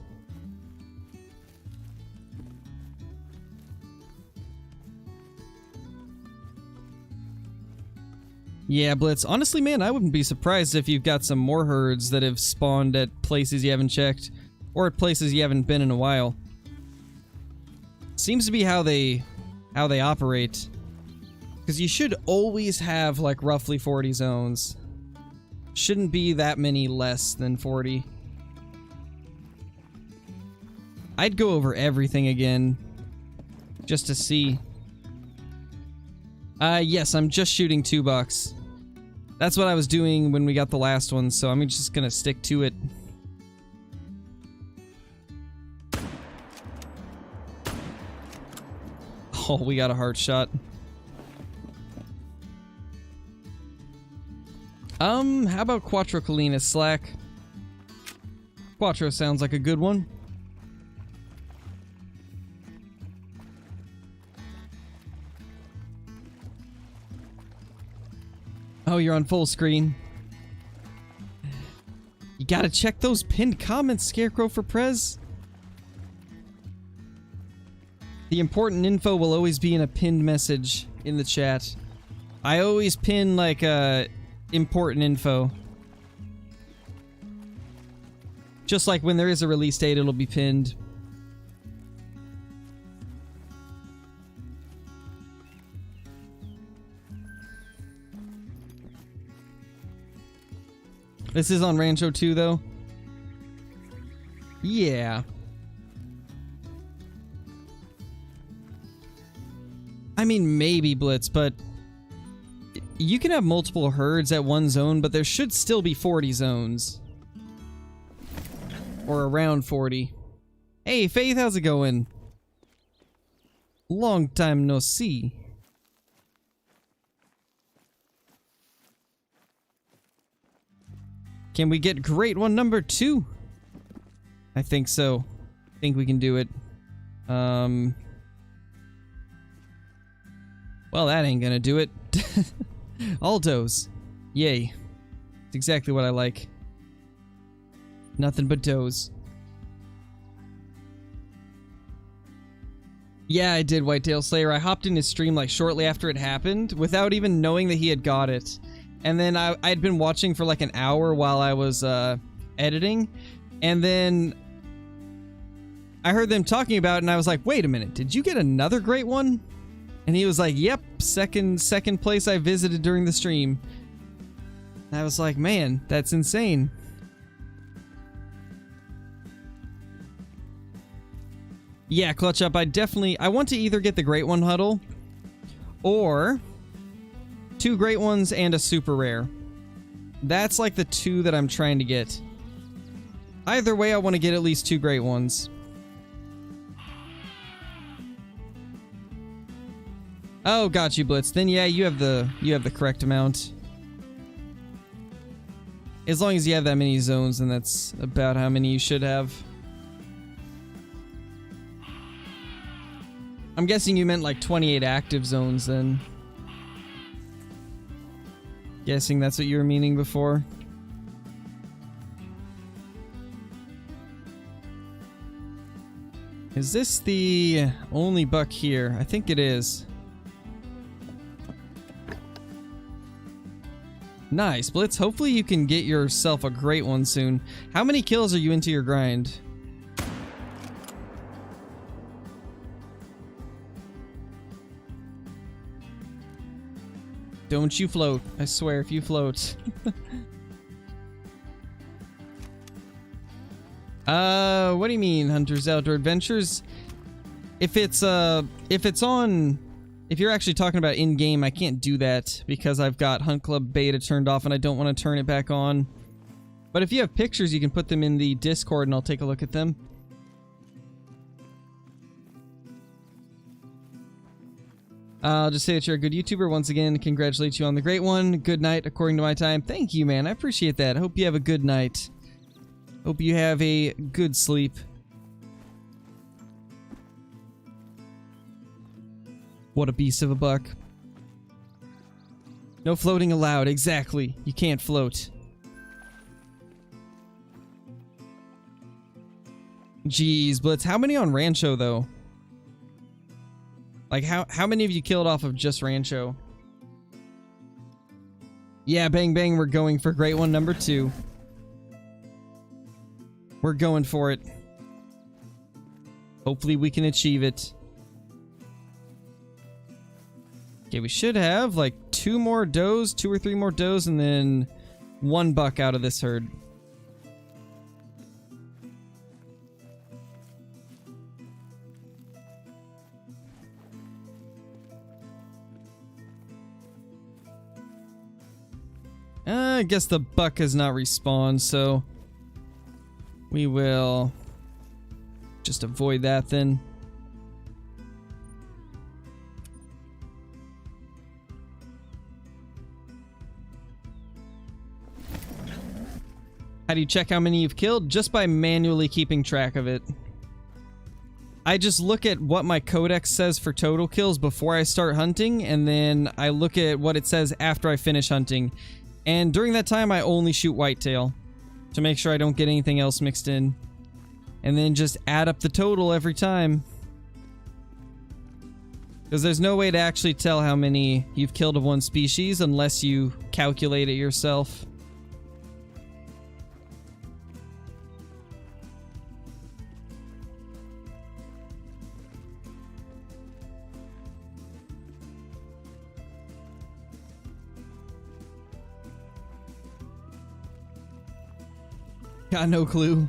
Yeah, Blitz. Honestly, man, I wouldn't be surprised if you've got some more herds that have spawned at places you haven't checked, or at places you haven't been in a while. Seems to be how they operate. Because you should always have, like, roughly 40 zones. Shouldn't be that many less than 40. I'd go over everything again, just to see. Yes, I'm just shooting 2 bucks. That's what I was doing when we got the last one, so I'm just gonna stick to it. Oh, we got a heart shot. How about Quattro Colina Slack? Quattro sounds like a good one. Oh, you're on full screen. You gotta check those pinned comments, Scarecrow for Prez. The important info will always be in a pinned message in the chat. I always pin, like, important info. Just like when there is a release date, it'll be pinned. This is on Rancho 2, though? Yeah. I mean, maybe Blitz, but you can have multiple herds at one zone, but there should still be 40 zones. Or around 40. Hey, Faith, how's it going? Long time no see. Can we get great one number 2? I think so. I think we can do it. Well, that ain't gonna do it. Aldos. Yay. It's exactly what I like. Nothing but does. Yeah, I did, Whitetail Slayer. I hopped in his stream like shortly after it happened without even knowing that he had got it. And then I'd been watching for like an hour while I was editing. And then I heard them talking about it and I was like, wait a minute, did you get another great one? And he was like, yep, second place I visited during the stream. And I was like, man, that's insane. Yeah, Clutch Up, I want to either get the Great One Huddle or 2 Great Ones and a Super Rare. That's like the 2 that I'm trying to get. Either way, I want to get at least 2 Great Ones. Oh, got you, Blitz. Then yeah, you have the correct amount. As long as you have that many zones, then that's about how many you should have. I'm guessing you meant like 28 active zones then. Guessing that's what you were meaning before. Is this the only buck here? I think it is. Nice, Blitz. Hopefully you can get yourself a great one soon. How many kills are you into your grind? Don't you float. I swear, if you float. What do you mean, Hunter's Outdoor Adventures? If you're actually talking about in-game, I can't do that because I've got Hunt Club beta turned off and I don't want to turn it back on. But if you have pictures, you can put them in the Discord and I'll take a look at them. I'll just say that you're a good YouTuber. Once again, congratulate you on the great one. Good night, according to my time. Thank you, man. I appreciate that. I hope you have a good night. Hope you have a good sleep. What a beast of a buck. No floating allowed. Exactly. You can't float. Jeez, Blitz. How many on Rancho, though? Like, how many of you killed off of just Rancho? Yeah, bang bang, we're going for great one number 2. We're going for it. Hopefully we can achieve it. Okay, we should have like 2 more does, 2 or 3 more does, and then 1 buck out of this herd. I guess the buck has not respawned, so we will just avoid that then. How do you check how many you've killed? Just by manually keeping track of it. I just look at what my codex says for total kills before I start hunting, and then I look at what it says after I finish hunting. And during that time, I only shoot whitetail to make sure I don't get anything else mixed in. And then just add up the total every time. Because there's no way to actually tell how many you've killed of one species unless you calculate it yourself. Got no clue.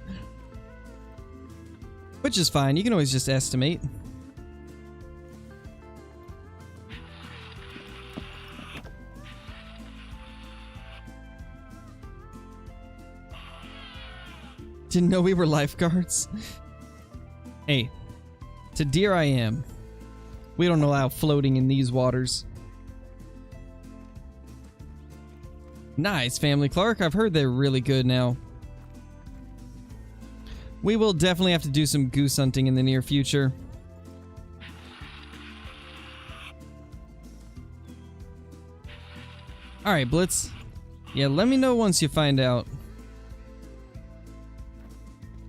Which is fine, you can always just estimate. Didn't know we were lifeguards. Hey, to deer I am. We don't allow floating in these waters. Nice, Family Clark. I've heard they're really good now. We will definitely have to do some goose hunting in the near future. Alright, Blitz. Yeah, let me know once you find out.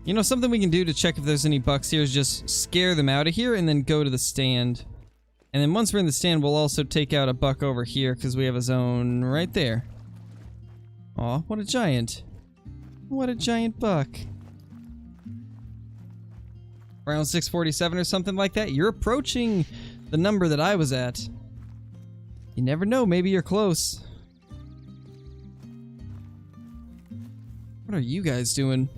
You know, something we can do to check if there's any bucks here is just scare them out of here and then go to the stand. And then once we're in the stand, we'll also take out a buck over here because we have a zone right there. Aw, what a giant. What a giant buck. Around 647 or something like that. You're approaching the number that I was at. You never know, maybe you're close. What are you guys doing?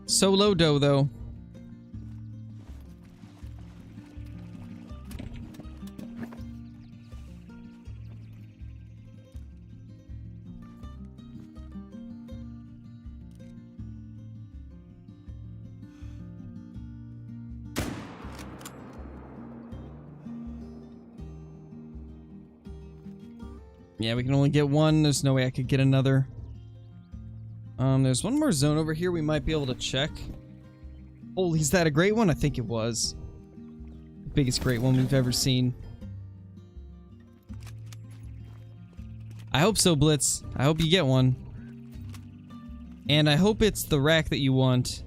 Solo doe, though. Yeah, we can only get one. There's no way I could get another. There's one more zone over here we might be able to check. Holy, is that a great one? I think it was. The biggest great one we've ever seen. I hope so, Blitz. I hope you get one. And I hope it's the rack that you want.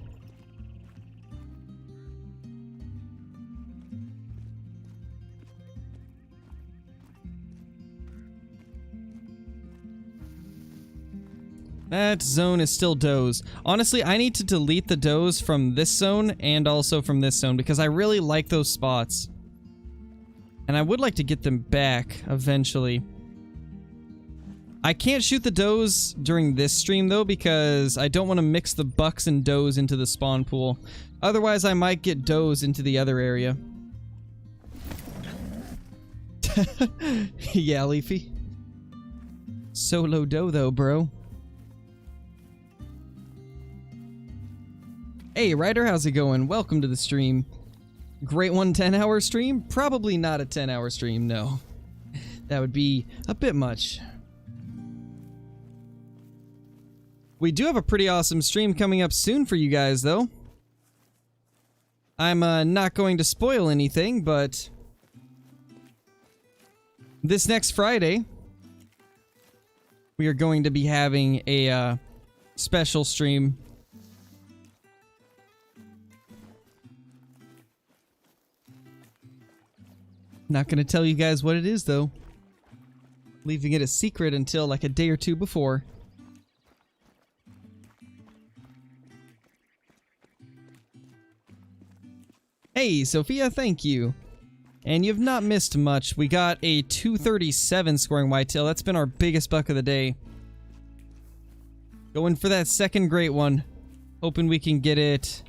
That zone is still does. Honestly, I need to delete the does from this zone and also from this zone because I really like those spots. And I would like to get them back eventually. I can't shoot the does during this stream though because I don't want to mix the bucks and does into the spawn pool. Otherwise, I might get does into the other area. Yeah, Leafy. Solo doe though, bro. Hey, Ryder, how's it going? Welcome to the stream. Great one 10-hour stream? Probably not a 10-hour stream, no. That would be a bit much. We do have a pretty awesome stream coming up soon for you guys, though. I'm not going to spoil anything, but this next Friday, we are going to be having a special stream. Not gonna tell you guys what it is, though. Leaving it a secret until like a day or two before. Hey, Sophia, thank you. And you've not missed much. We got a 237 scoring whitetail. That's been our biggest buck of the day. Going for that second great one. Hoping we can get it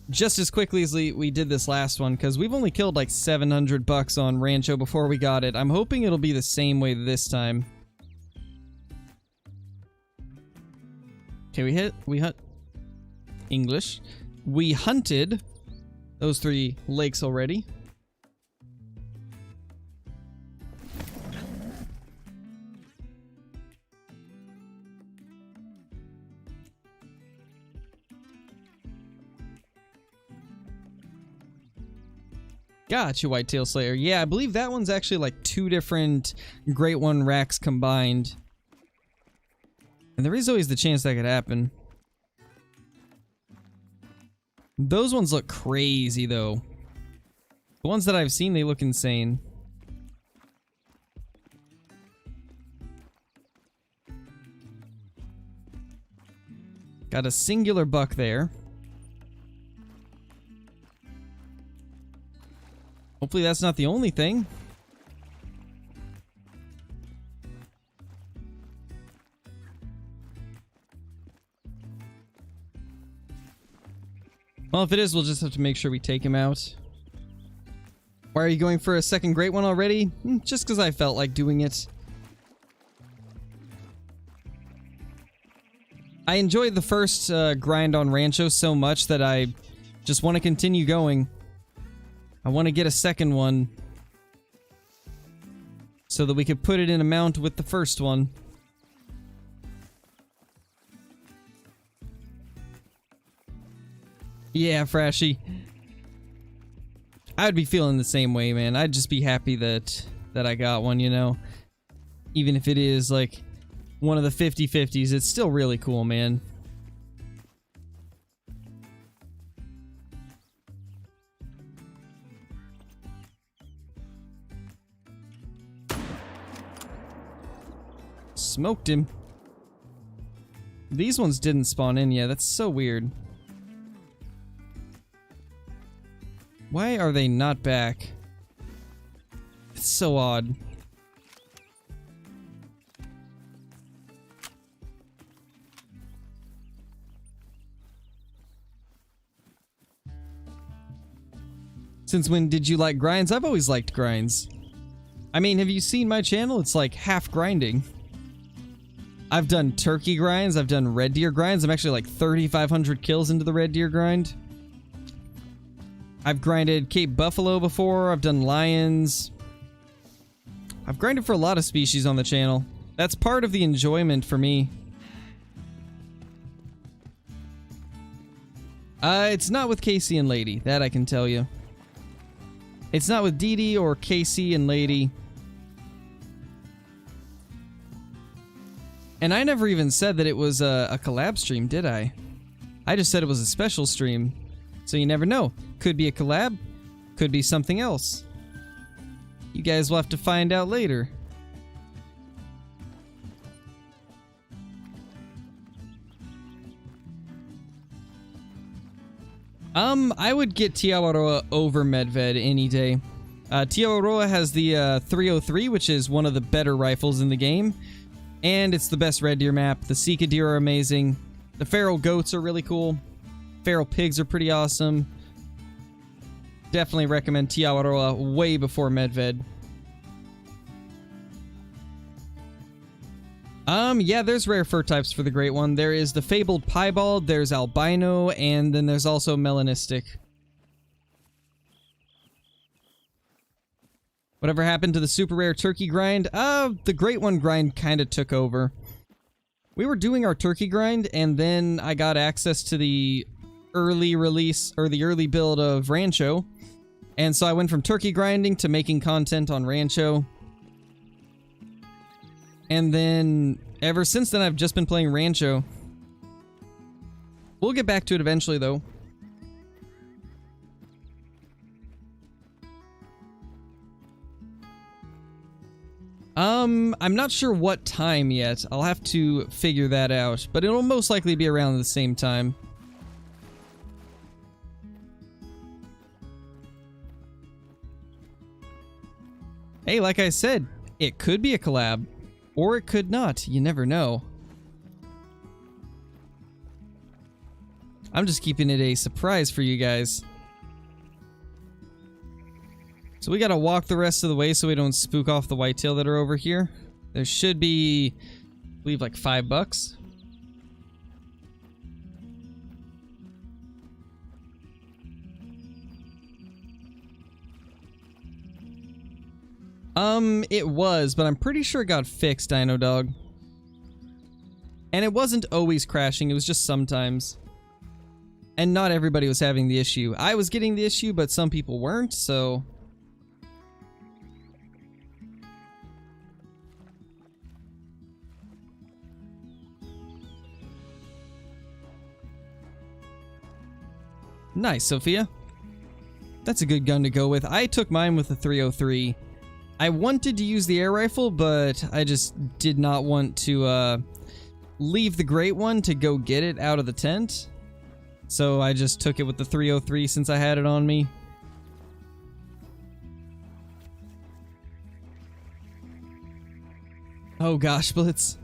just as quickly as we did this last one, because we've only killed like 700 bucks on Rancho before we got it. I'm hoping it'll be the same way this time. Okay, we hunt English. We hunted those 3 lakes already. Gotcha, Whitetail Slayer. Yeah, I believe that one's actually like 2 different Great One racks combined. And there is always the chance that could happen. Those ones look crazy, though. The ones that I've seen, they look insane. Got a singular buck there. Hopefully that's not the only thing. Well, if it is, we'll just have to make sure we take him out. Why are you going for a second great one already? Just because I felt like doing it. I enjoyed the first grind on Rancho so much that I just want to continue going. I want to get a second one so that we could put it in a mount with the first one. Yeah, Frashy. I'd be feeling the same way, man. I'd just be happy that I got one, you know? Even if it is, like, one of the 50/50s, it's still really cool, man. Smoked him. These ones didn't spawn in yet. That's so weird. Why are they not back? It's so odd. Since when did you like grinds? I've always liked grinds. I mean, have you seen my channel? It's like half grinding. I've done turkey grinds, I've done red deer grinds. I'm actually like 3,500 kills into the red deer grind. I've grinded Cape Buffalo before, I've done lions. I've grinded for a lot of species on the channel. That's part of the enjoyment for me. It's not with Casey and Lady, that I can tell you. It's not with Dee Dee or Casey and Lady. And I never even said that it was a collab stream, did I? I just said it was a special stream. So you never know. Could be a collab, could be something else. You guys will have to find out later. I would get Tiawaroa over Medved any day. Tiawaroa has the 303, which is one of the better rifles in the game. And it's the best red deer map. The Sika deer are amazing. The feral goats are really cool. Feral pigs are pretty awesome. Definitely recommend Tiawaroa way before Medved. Yeah, there's rare fur types for the Great One. There is the fabled piebald, there's albino, and then there's also melanistic. Whatever happened to the super rare turkey grind? The Great One grind kind of took over. We were doing our turkey grind, and then I got access to the early release, or the early build of Rancho. And so I went from turkey grinding to making content on Rancho. And then, ever since then, I've just been playing Rancho. We'll get back to it eventually, though. I'm not sure what time yet. I'll have to figure that out, but it'll most likely be around the same time. Hey, like I said, it could be a collab, or it could not. You never know. I'm just keeping it a surprise for you guys. So we gotta walk the rest of the way so we don't spook off the whitetail that are over here. There should be, I believe, like $5. It was, but I'm pretty sure it got fixed, Dino Dog. And it wasn't always crashing, it was just sometimes. And not everybody was having the issue. I was getting the issue, but some people weren't, so... Nice, Sophia. That's a good gun to go with. I took mine with the 303. I wanted to use the air rifle, but I just did not want to leave the Great One to go get it out of the tent. So I just took it with the 303 since I had it on me. Oh gosh, Blitz.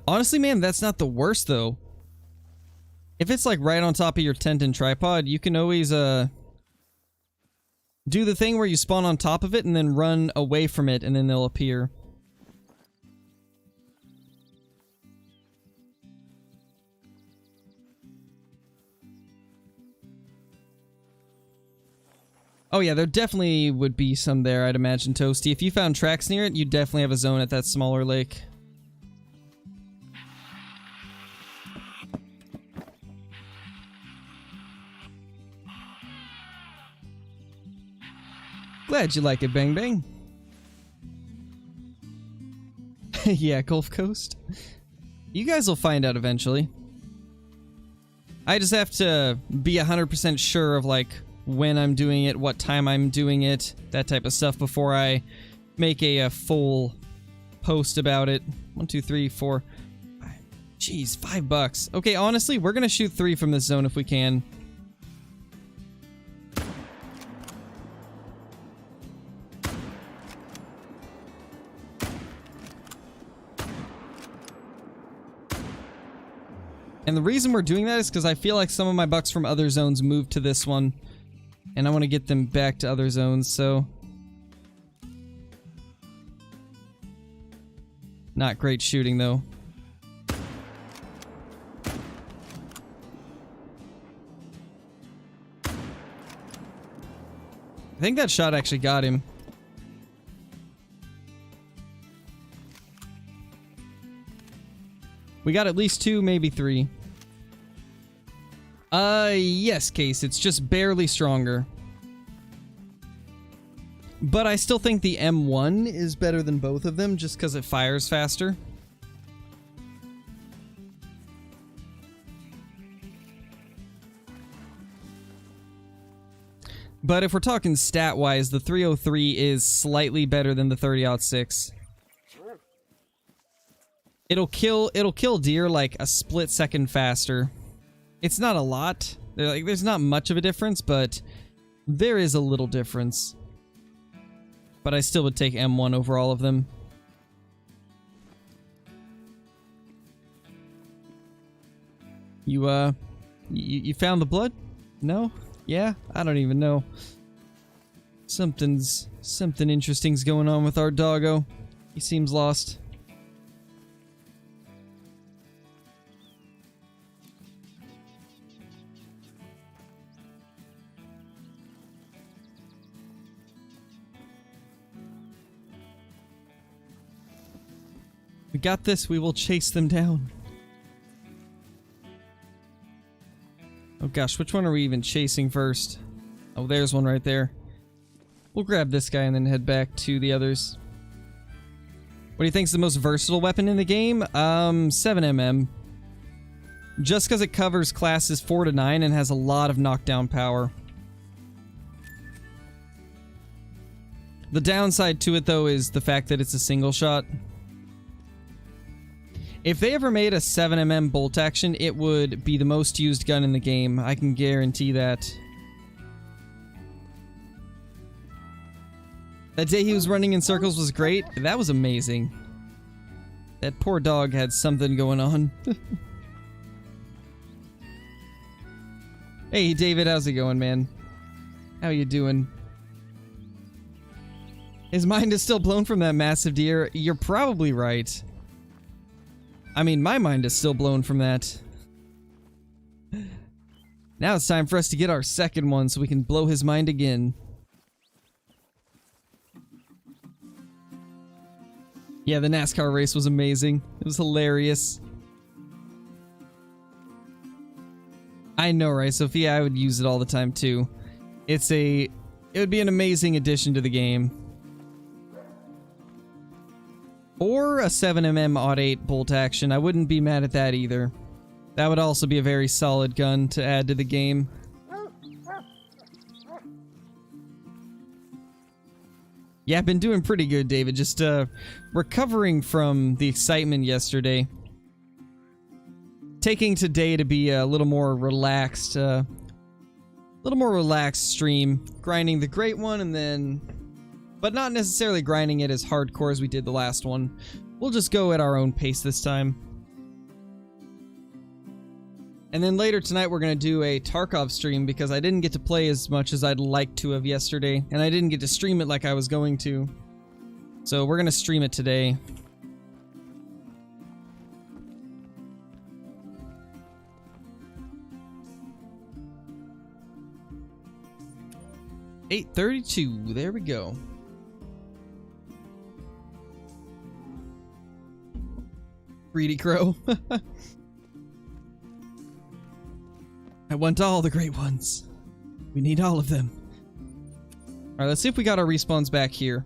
Honestly, man, that's not the worst though. If it's like right on top of your tent and tripod, you can always do the thing where you spawn on top of it and then run away from it and then they'll appear. Oh yeah, there definitely would be some there, I'd imagine, Toasty. If you found tracks near it, you'd definitely have a zone at that smaller lake. Glad you like it, Bang Bang. Yeah, Gulf Coast. You guys will find out eventually. I just have to be 100% sure of, like, when I'm doing it, what time I'm doing it, that type of stuff before I make a full post about it. 1, 2, 3, 4. Jeez, $5. Okay, honestly, we're gonna shoot 3 from this zone if we can. And the reason we're doing that is because I feel like some of my bucks from other zones moved to this one. And I want to get them back to other zones, so... Not great shooting, though. I think that shot actually got him. We got at least 2, maybe 3. Yes, Case. It's just barely stronger. But I still think the M1 is better than both of them, just because it fires faster. But if we're talking stat-wise, the 303 is slightly better than the 30-06. It'll kill deer like a split second faster. It's not a lot. There's not much of a difference, but there is a little difference. But I still would take M1 over all of them. You found the blood? No? Yeah? I don't even know. Something interesting's going on with our doggo. He seems lost. We got this. We will chase them down. Oh gosh, which one are we even chasing first? Oh, there's one right there. We'll grab this guy and then head back to the others. What do you think is the most versatile weapon in the game? 7mm. Just because it covers classes 4 to 9 and has a lot of knockdown power. The downside to it, though, is the fact that it's a single shot. If they ever made a 7mm bolt action, it would be the most used gun in the game. I can guarantee that. That day he was running in circles was great. That was amazing. That poor dog had something going on. Hey, David, how's it going, man? How you doing? His mind is still blown from that massive deer. You're probably right. I mean, my mind is still blown from that. Now it's time for us to get our second one so we can blow his mind again. Yeah, the NASCAR race was amazing. It was hilarious. I know, right, Sophia? I would use it all the time, too. It would be an amazing addition to the game. Or a 7mm Odd 8 bolt action. I wouldn't be mad at that either. That would also be a very solid gun to add to the game. Yeah, I've been doing pretty good, David. Just recovering from the excitement yesterday. Taking today to be a little more relaxed. Stream. Grinding the great one and then... But not necessarily grinding it as hardcore as we did the last one. We'll just go at our own pace this time. And then later tonight we're going to do a Tarkov stream because I didn't get to play as much as I'd like to have yesterday. And I didn't get to stream it like I was going to. So we're going to stream it today. 8:32. There we go. Greedy crow. I want all the great ones. We need all of them. Alright, let's see if we got our respawns back here.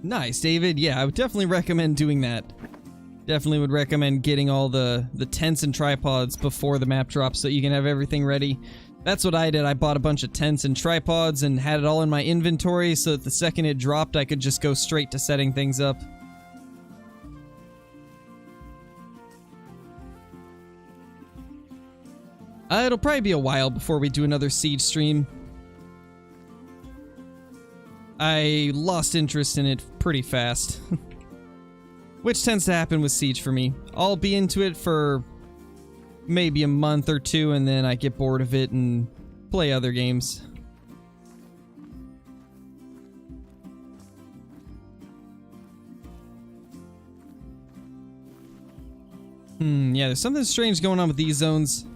Nice, David. Yeah, I would definitely recommend doing that. Definitely would recommend getting all the tents and tripods before the map drops so you can have everything ready. That's what I did. I bought a bunch of tents and tripods and had it all in my inventory so that the second it dropped I could just go straight to setting things up. It'll probably be a while before we do another Siege stream. I lost interest in it pretty fast. Which tends to happen with Siege for me. I'll be into it for maybe a month or two and then I get bored of it and play other games. Yeah, there's something strange going on with these zones.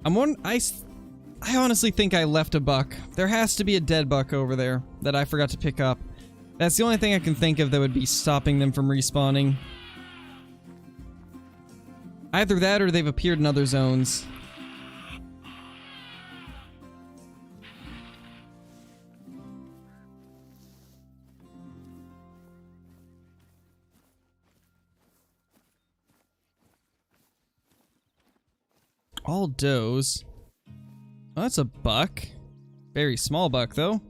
I honestly think I left a buck. There has to be a dead buck over there that I forgot to pick up. That's the only thing I can think of that would be stopping them from respawning. Either that or they've appeared in other zones. All does. Oh, that's a buck. Very small buck, though.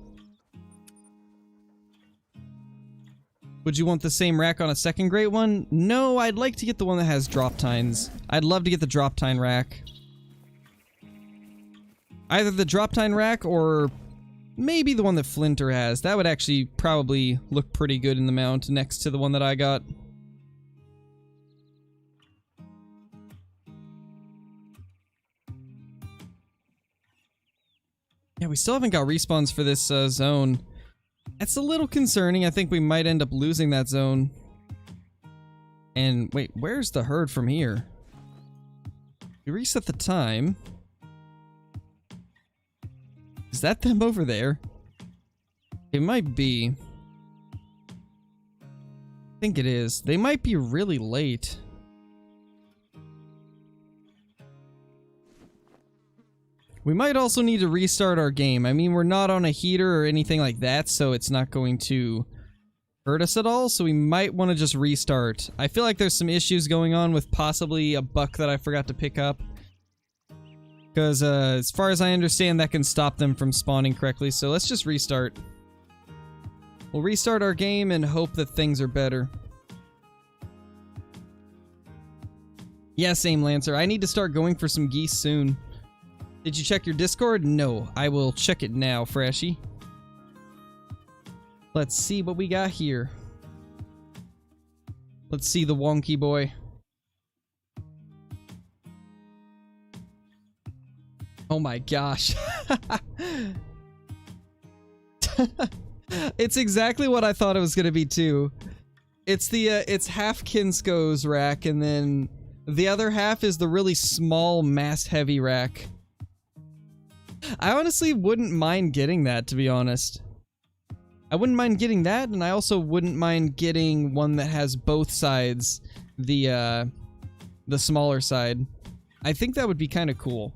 Would you want the same rack on a second great one? No, I'd like to get the one that has drop tines. I'd love to get the drop tine rack. Either the drop tine rack or maybe the one that Flinter has. That would actually probably look pretty good in the mount next to the one that I got. Yeah, we still haven't got respawns for this zone. That's a little concerning. I think we might end up losing that zone. And wait, where's the herd from here? We reset the time. Is that them over there? It might be. I think it is. They might be really late. We might also need to restart our game. I mean, we're not on a heater or anything like that, so it's not going to hurt us at all, so we might want to just restart. I feel like there's some issues going on with possibly a buck that I forgot to pick up. Because, as far as I understand, that can stop them from spawning correctly, so let's just restart. We'll restart our game and hope that things are better. Yeah, same, Lancer. I need to start going for some geese soon. Did you check your Discord? No. I will check it now, Freshie. Let's see what we got here. Let's see the wonky boy. Oh my gosh. It's exactly what I thought it was gonna be too. It's the it's half Kinsko's rack and then the other half is the really small mast heavy rack. I honestly wouldn't mind getting that, to be honest. I wouldn't mind getting that, and I also wouldn't mind getting one that has both sides, the smaller side. I think that would be kind of cool.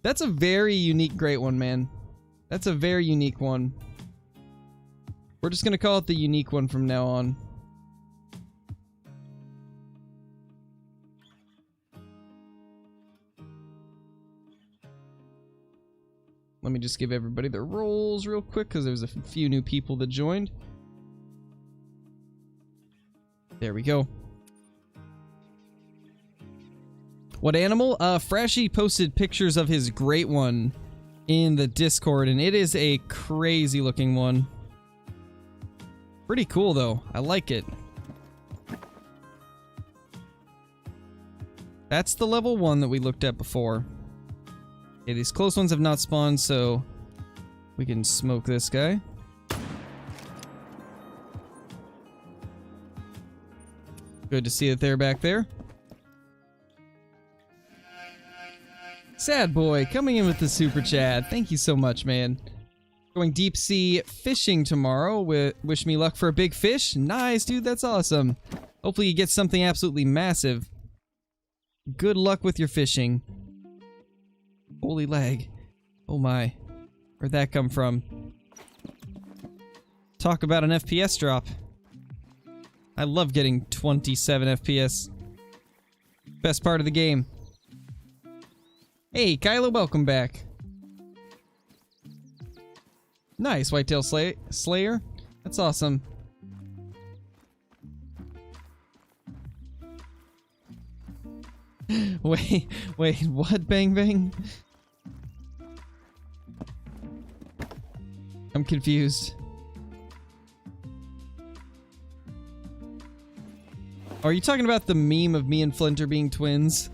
That's a very unique great one, man. That's a very unique one. We're just gonna call it the unique one from now on. Let me just give everybody their roles real quick because there's a few new people that joined. There we go. What animal? Freshie posted pictures of his great one in the Discord, and it is a crazy looking one. Pretty cool though. I like it. That's the level 1 that we looked at before. Okay, these close ones have not spawned, so we can smoke this guy. Good to see that they're back there. Sad Boy coming in with the super chat. Thank you so much, man. Going deep sea fishing tomorrow. Wish me luck for a big fish. Nice, dude. That's awesome. Hopefully you get something absolutely massive. Good luck with your fishing. Holy lag. Oh my. Where'd that come from? Talk about an FPS drop. I love getting 27 FPS. Best part of the game. Hey, Kylo, welcome back. Nice, Whitetail Slayer. That's awesome. Wait, what? Bang Bang? I'm confused. Are you talking about the meme of me and Flinter being twins?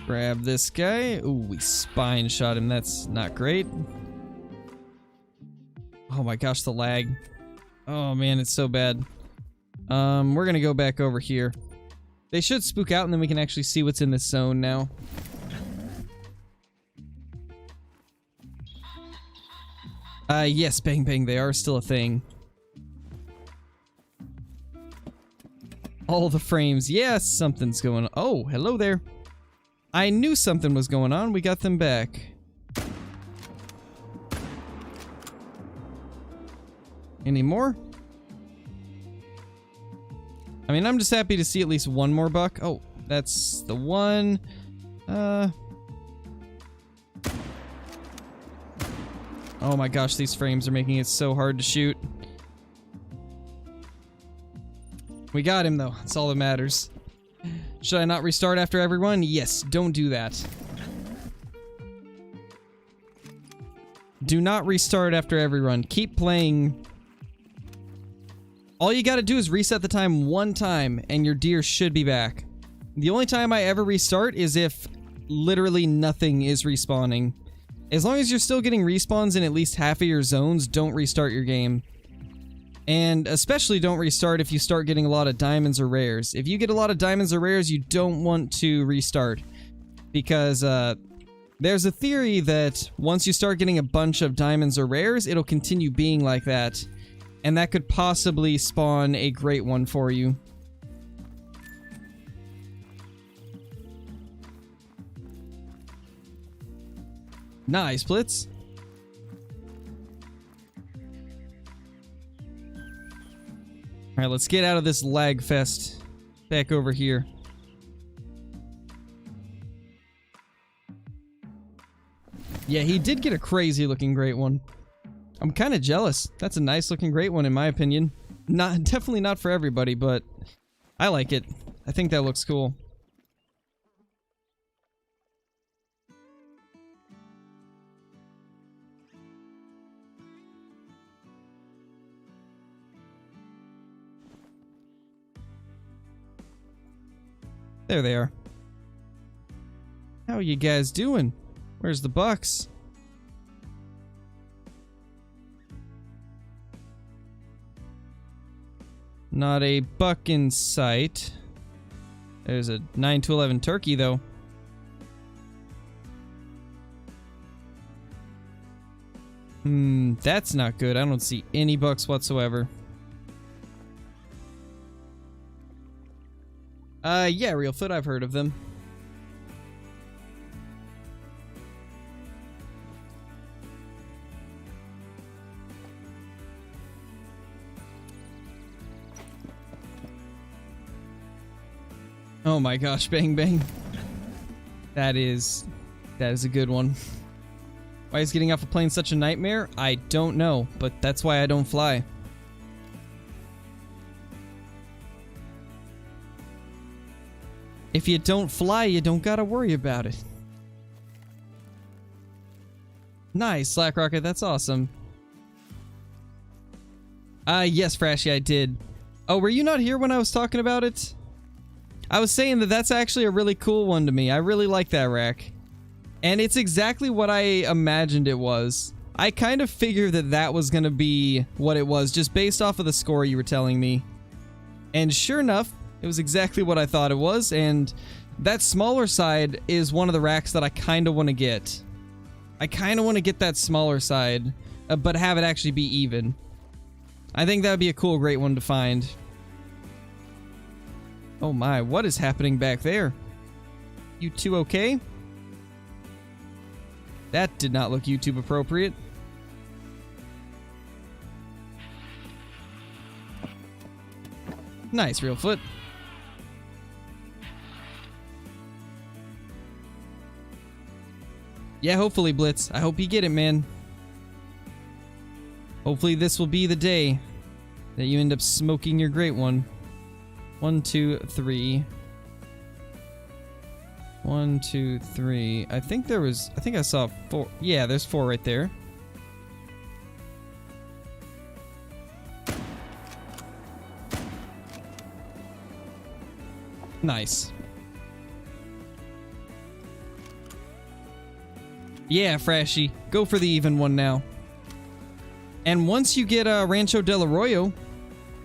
Grab this guy. Ooh, we spine shot him. That's not great. Oh my gosh, the lag. Oh man, it's so bad. We're gonna go back over here. They should spook out and then we can actually see what's in this zone now. Yes, Bang Bang, they are still a thing. All the frames. Yes, something's going on. Oh, hello there. I knew something was going on. We got them back. Any more? I mean, I'm just happy to see at least one more buck. Oh, that's the one. Oh my gosh, these frames are making it so hard to shoot. We got him though. That's all that matters. Should I not restart after everyone? Yes, don't do that. Do not restart after everyone. Keep playing. All you gotta do is reset the time one time and your deer should be back. The only time I ever restart is if literally nothing is respawning. As long as you're still getting respawns in at least half of your zones, don't restart your game. And especially don't restart if you start getting a lot of diamonds or rares. If you get a lot of diamonds or rares, you don't want to restart. Because there's a theory that once you start getting a bunch of diamonds or rares, it'll continue being like that. And that could possibly spawn a great one for you. Nice, Blitz. Alright, let's get out of this lag fest. Back over here. Yeah, he did get a crazy looking great one. I'm kind of jealous. That's a nice looking great one in my opinion. Definitely not for everybody, but I like it. I think that looks cool. There they are. How are you guys doing? Where's the bucks? Not a buck in sight. There's a 9 to 11 turkey though. That's not good. I don't see any bucks whatsoever. Yeah, Realfoot, I've heard of them. Oh my gosh, Bang Bang. That is a good one. Why is getting off a plane such a nightmare? I don't know, but that's why I don't fly. If you don't fly, you don't gotta worry about it. Nice, Slack Rocket, that's awesome. Yes, Frashy, I did. Oh, were you not here when I was talking about it? I was saying that that's actually a really cool one to me. I really like that rack. And it's exactly what I imagined it was. I kind of figured that that was going to be what it was, just based off of the score you were telling me. And sure enough, it was exactly what I thought it was, and that smaller side is one of the racks that I kind of want to get. I kind of want to get that smaller side, but have it actually be even. I think that would be a cool, great one to find. Oh my, what is happening back there? You two okay? That did not look YouTube appropriate. Nice, Real Foot. Yeah, hopefully, Blitz. I hope you get it, man. Hopefully this will be the day that you end up smoking your great one. 1, 2, 3. 1, 2, 3. I think I saw 4. Yeah, there's 4 right there. Nice. Yeah, Frashy. Go for the even one now. And once you get Rancho del Arroyo,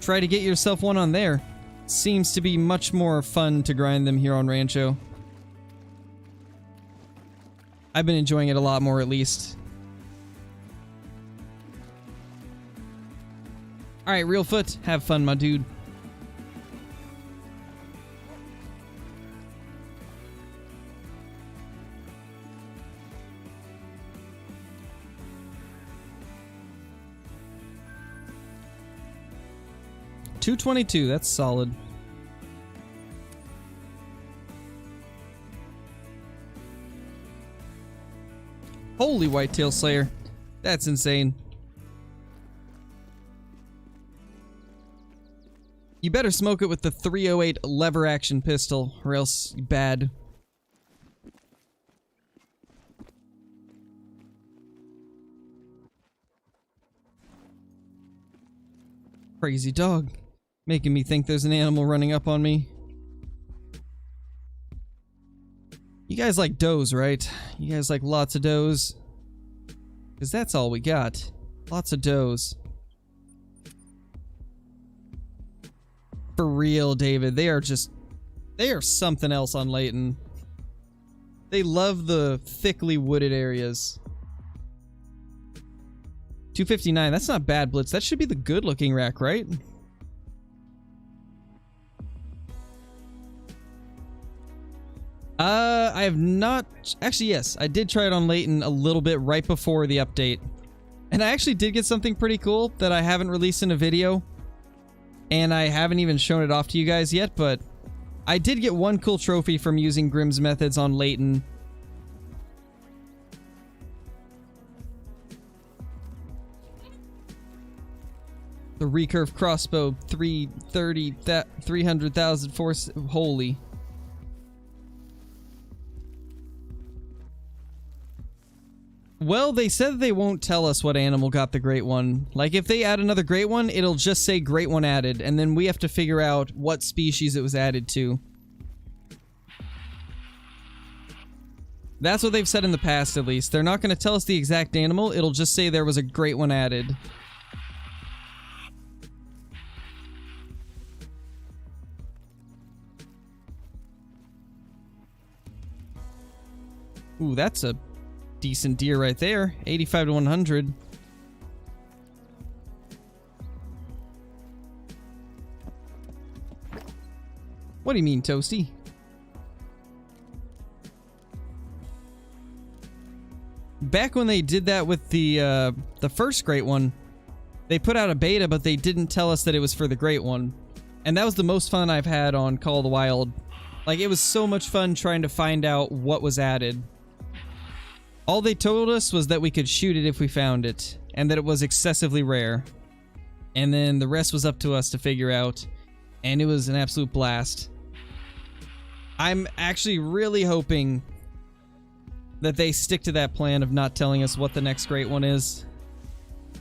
try to get yourself one on there. Seems to be much more fun to grind them here on Rancho. I've been enjoying it a lot more, at least. Alright, Real Foot. Have fun, my dude. $222, that's solid. Holy Whitetail Slayer. That's insane. You better smoke it with the 308 lever action pistol, or else bad. Crazy dog. Making me think there's an animal running up on me. You guys like does, right? You guys like lots of does? Because that's all we got. Lots of does. For real, David. They are something else on Layton. They love the thickly wooded areas. 259. That's not bad, Blitz. That should be the good looking rack, right? I have not... Actually, yes. I did try it on Layton a little bit right before the update. And I actually did get something pretty cool that I haven't released in a video. And I haven't even shown it off to you guys yet, but I did get one cool trophy from using Grimm's methods on Layton. The recurve crossbow, 300,000 force. Holy. Well, they said they won't tell us what animal got the great one. Like, if they add another great one, it'll just say great one added, and then we have to figure out what species it was added to. That's what they've said in the past, at least. They're not going to tell us the exact animal, it'll just say there was a great one added. Ooh, that's a decent deer right there. 85 to 100. What do you mean, Toasty? Back when they did that with the first great one, they put out a beta, but they didn't tell us that it was for the great one. And that was the most fun I've had on Call of the Wild. Like, it was so much fun trying to find out what was added. All they told us was that we could shoot it if we found it, and that it was excessively rare. And then the rest was up to us to figure out, and it was an absolute blast. I'm actually really hoping that they stick to that plan of not telling us what the next great one is.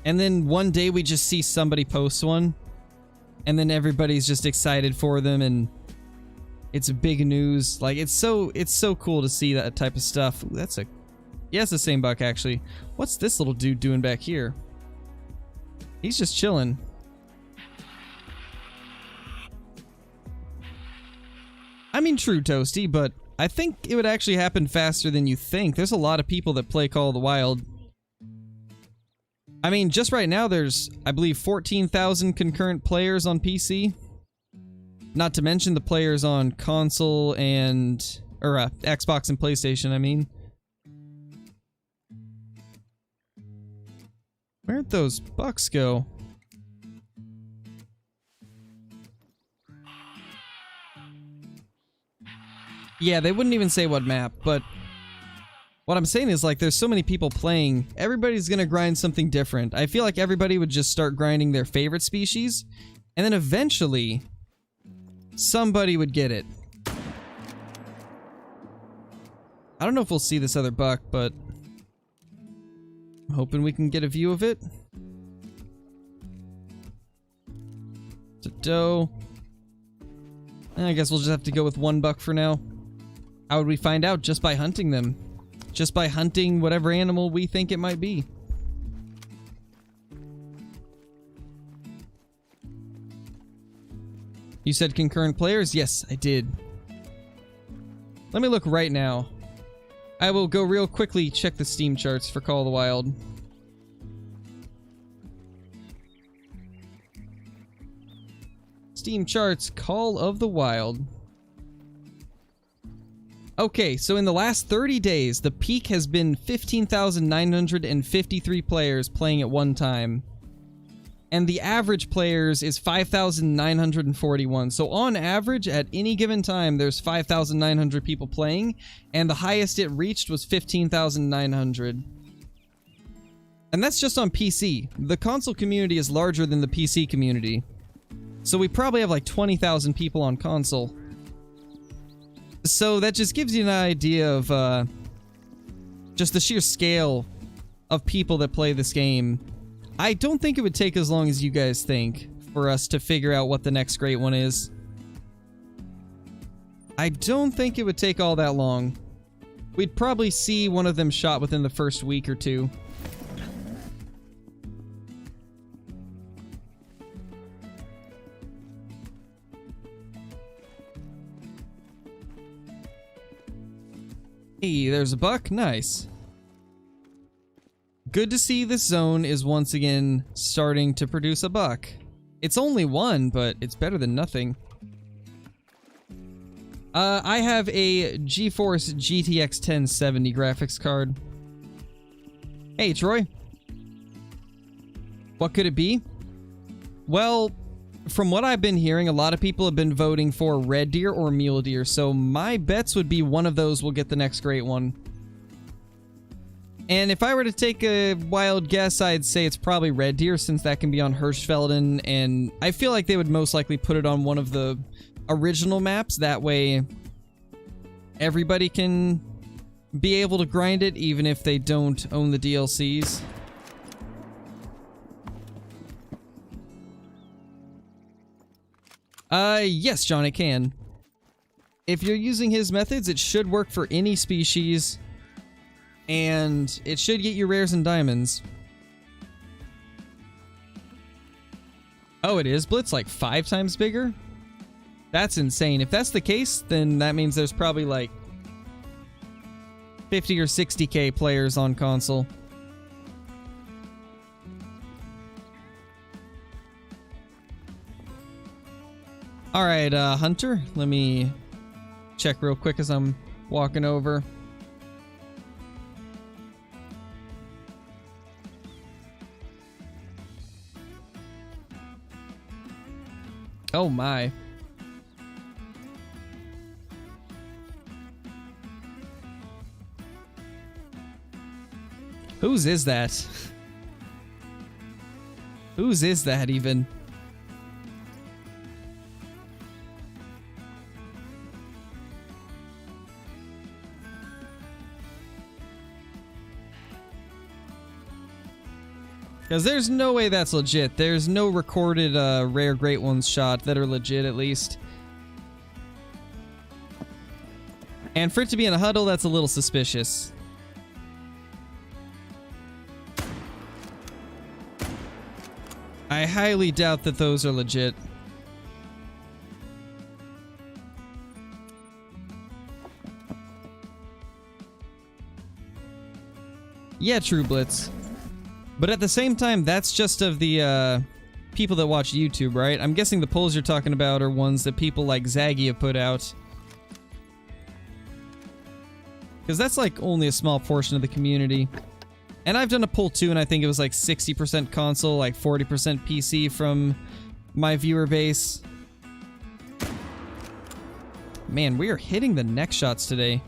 And then one day we just see somebody post one, and then everybody's just excited for them, and it's big news. Like, it's so cool to see that type of stuff. Ooh, that's a... Yeah, it's the same buck, actually. What's this little dude doing back here? He's just chilling. I mean, true, Toasty, but I think it would actually happen faster than you think. There's a lot of people that play Call of the Wild. I mean, just right now there's, I believe, 14,000 concurrent players on PC. Not to mention the players on console and... or Xbox and PlayStation, I mean. Where'd those bucks go? Yeah, they wouldn't even say what map, but what I'm saying is, like, there's so many people playing, everybody's gonna grind something different. I feel like everybody would just start grinding their favorite species, and then eventually, somebody would get it. I don't know if we'll see this other buck, but I'm hoping we can get a view of it. It's a doe. I guess we'll just have to go with one buck for now. How would we find out? Just by hunting them. Just by hunting whatever animal we think it might be. You said concurrent players? Yes, I did. Let me look right now. I will go real quickly check the Steam charts for Call of the Wild. Steam charts, Call of the Wild. Okay, so in the last 30 days, the peak has been 15,953 players playing at one time. And the average players is 5,941. So on average, at any given time, there's 5,900 people playing, and the highest it reached was 15,900. And that's just on PC. The console community is larger than the PC community. So we probably have like 20,000 people on console. So that just gives you an idea of just the sheer scale of people that play this game. I don't think it would take as long as you guys think for us to figure out what the next great one is. I don't think it would take all that long. We'd probably see one of them shot within the first week or two. Hey, there's a buck. Nice. Good to see this zone is once again starting to produce a buck. It's only one, but it's better than nothing. I have a GeForce GTX 1070 graphics card. Hey, Troy. What could it be? Well, from what I've been hearing, a lot of people have been voting for red deer or mule deer, so my bets would be one of those will get the next great one. And if I were to take a wild guess, I'd say it's probably red deer, since that can be on Hirschfelden, and I feel like they would most likely put it on one of the original maps. That way, everybody can be able to grind it, even if they don't own the DLCs. Yes, John, it can. If you're using his methods, it should work for any species. And it should get you rares and diamonds. Oh, it is? Blitz like 5 times bigger? That's insane. If that's the case, then that means there's probably like 50 or 60k players on console. Alright, Hunter, let me check real quick as I'm walking over. Oh my. Whose is that? Whose is that even? Because there's no way that's legit. There's no recorded rare great ones shot that are legit, at least. And for it to be in a huddle, that's a little suspicious. I highly doubt that those are legit. Yeah, True Blitz. But at the same time, that's just of the people that watch YouTube, right? I'm guessing the polls you're talking about are ones that people like Zaggy have put out. Because that's like only a small portion of the community. And I've done a poll too, and I think it was like 60% console, like 40% PC from my viewer base. Man, we are hitting the neck shots today.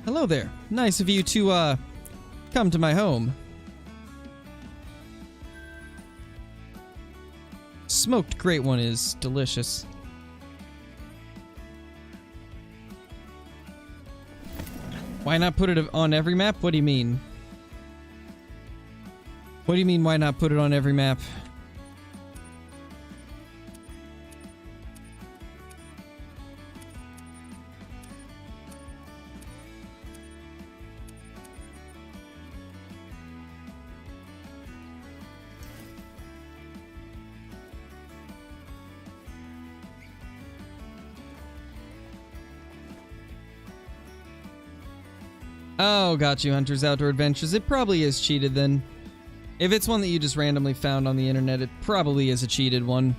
Hello there. Nice of you to come to my home. Smoked great one is delicious. Why not put it on every map? What do you mean? What do you mean, why not put it on every map? Oh, got you, Hunter's Outdoor Adventures. It probably is cheated then. If it's one that you just randomly found on the internet, it probably is a cheated one.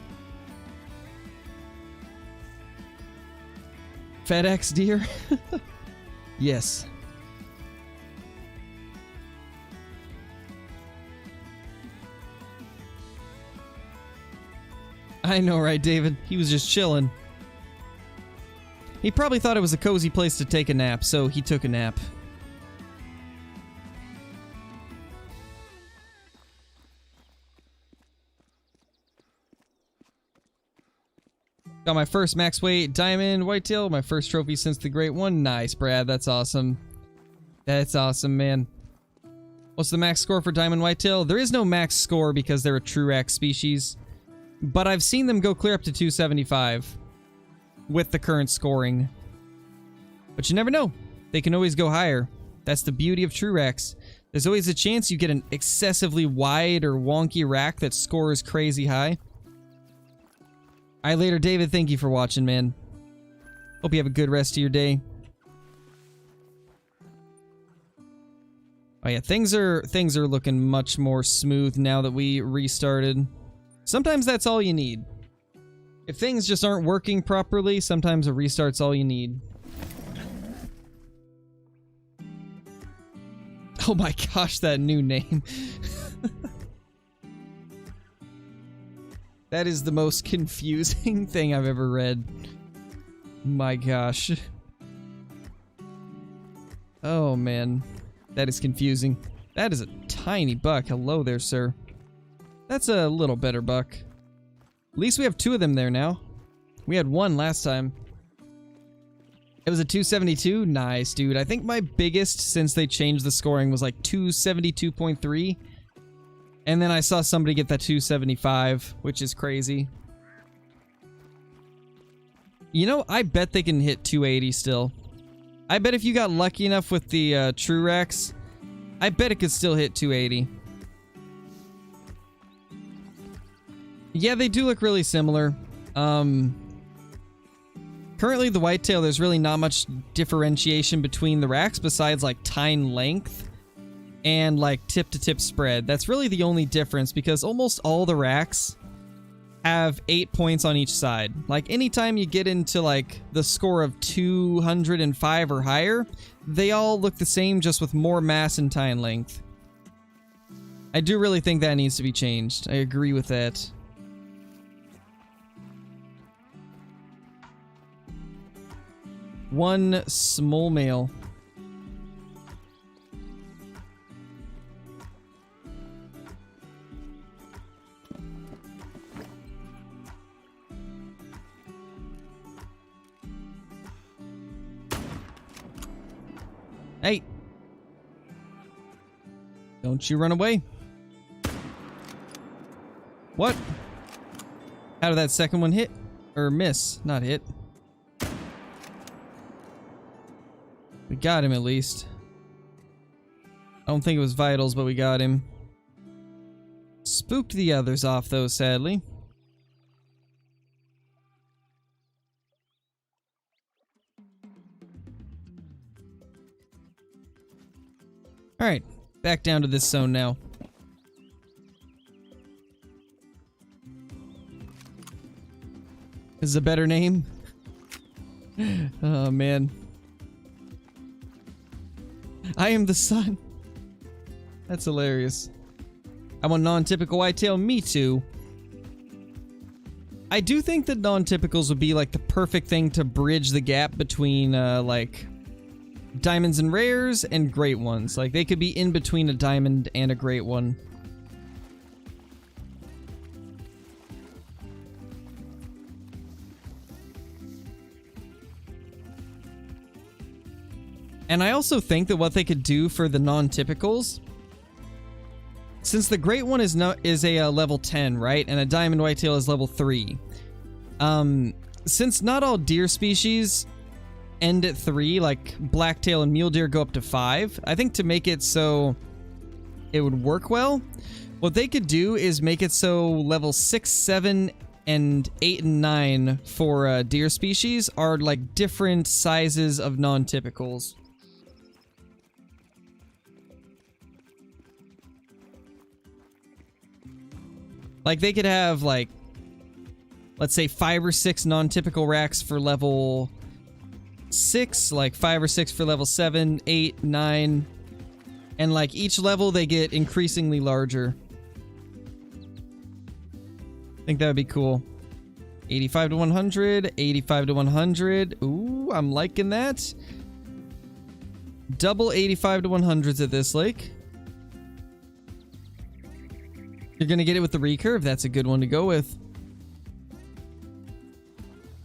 FedEx deer? Yes. I know, right, David? He was just chilling. He probably thought it was a cozy place to take a nap, so he took a nap. Got my first max weight diamond whitetail, my first trophy since the Great One. Nice, Brad. That's awesome. That's awesome, man. What's the max score for diamond whitetail? There is no max score because they're a true rack species, but I've seen them go clear up to 275 with the current scoring. But you never know. They can always go higher. That's the beauty of true racks. There's always a chance you get an excessively wide or wonky rack that scores crazy high. Alright, later, David. Thank you for watching, man. Hope you have a good rest of your day. Oh yeah, things are looking much more smooth now that we restarted. Sometimes that's all you need. If things just aren't working properly, sometimes a restart's all you need. Oh my gosh, that new name. That is the most confusing thing I've ever read. My gosh. Oh man. That is confusing. That is a tiny buck. Hello there, sir. That's a little better buck. At least we have two of them there now. We had one last time. It was a 272? Nice, dude. I think my biggest since they changed the scoring was like 272.3. And then I saw somebody get that 275, which is crazy. You know, I bet they can hit 280 still. I bet if you got lucky enough with the true racks, I bet it could still hit 280. Yeah, they do look really similar. Currently, the whitetail, there's really not much differentiation between the racks besides like tine length and like tip-to-tip spread. That's really the only difference because almost all the racks have 8 points on each side. Like anytime you get into like the score of 205 or higher, they all look the same just with more mass and tine length. I do really think that needs to be changed. I agree with that. One small male. Hey! Don't you run away. What? How did that second one hit? Or miss? Not hit. We got him at least. I don't think it was vitals, but we got him. Spooked the others off though, sadly. Alright, back down to this zone now. This is a better name? Oh man. I am the sun. That's hilarious. I want non-typical whitetail. Me too. I do think that non-typicals would be like the perfect thing to bridge the gap between like diamonds and rares and great ones. Like they could be in between a diamond and a great one. And I also think that what they could do for the non-typicals, since the great one is a level 10, right? And a diamond whitetail is level 3. Since not all deer species end at 3, like blacktail and mule deer go up to 5, I think to make it so it would work well, what they could do is make it so level 6, 7, and 8 and 9 for deer species are like different sizes of non-typicals. Like, they could have, like, let's say 5 or 6 non-typical racks for level 6, like 5 or 6 for level 7, 8, 9, and, like, each level they get increasingly larger. I think that would be cool. 85 to 100, 85 to 100. Ooh, I'm liking that. Double 85 to 100s at this lake. You're gonna get it with the recurve. That's a good one to go with.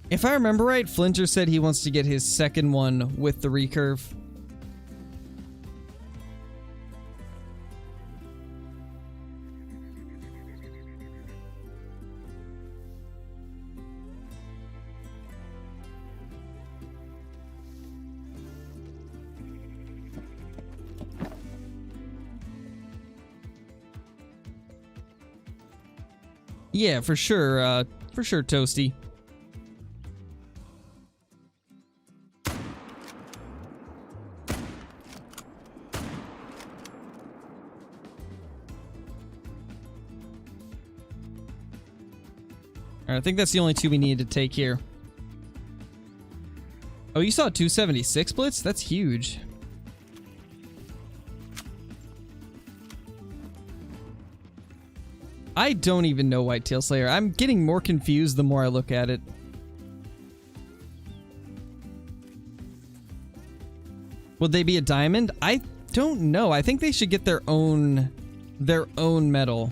If I remember right, Flinter said he wants to get his second one with the recurve. Yeah, for sure, Toasty. Alright, I think that's the only two we need to take here. Oh, you saw 276 blitz? That's huge. I don't even know Whitetail Slayer. I'm getting more confused the more I look at it. Would they be a diamond? I don't know. I think they should get their own medal.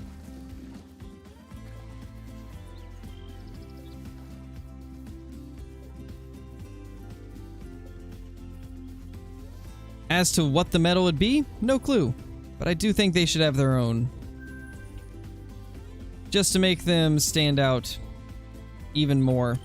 As to what the medal would be, no clue. But I do think they should have their own. Just to make them stand out even more.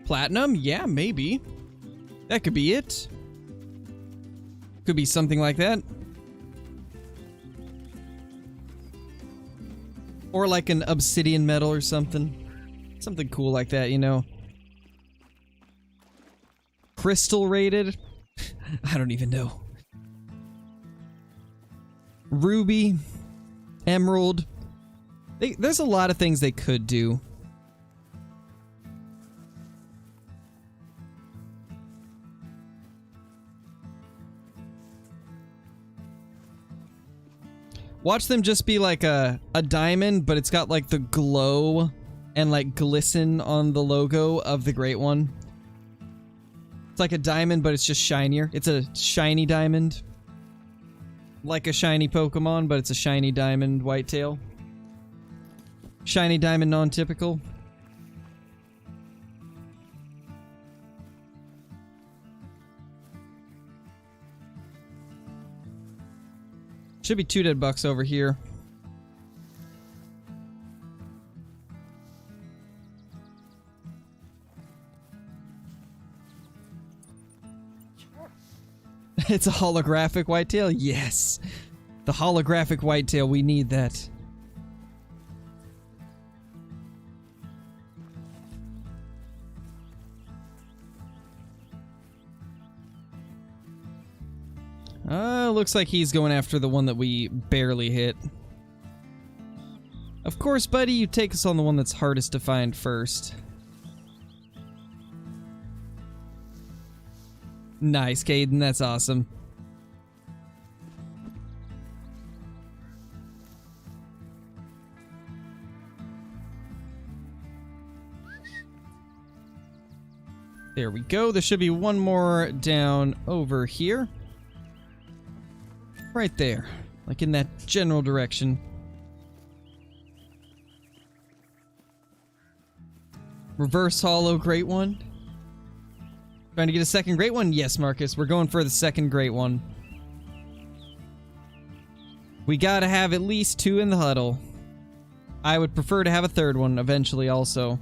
Platinum? Yeah, maybe. That could be it. Could be something like that. Or like an obsidian medal or something. Something cool like that, you know. Crystal rated? I don't even know. Ruby. Emerald. There's a lot of things they could do. Watch them just be like a diamond, but it's got like the glow and like glisten on the logo of the Great One. It's like a diamond, but it's just shinier. It's a shiny diamond. Like a shiny Pokemon, but it's a shiny diamond whitetail. Shiny diamond non-typical. Should be 2 dead bucks over here. It's a holographic whitetail? Yes. The holographic whitetail, we need that. Looks like he's going after the one that we barely hit. Of course, buddy, you take us on the one that's hardest to find first. Nice, Caden, that's awesome. There we go. There should be one more down over here. Right there. Like in that general direction. Reverse hollow, great one. Trying to get a second great one? Yes, Marcus. We're going for the second great one. We gotta have at least 2 in the huddle. I would prefer to have a third one eventually also.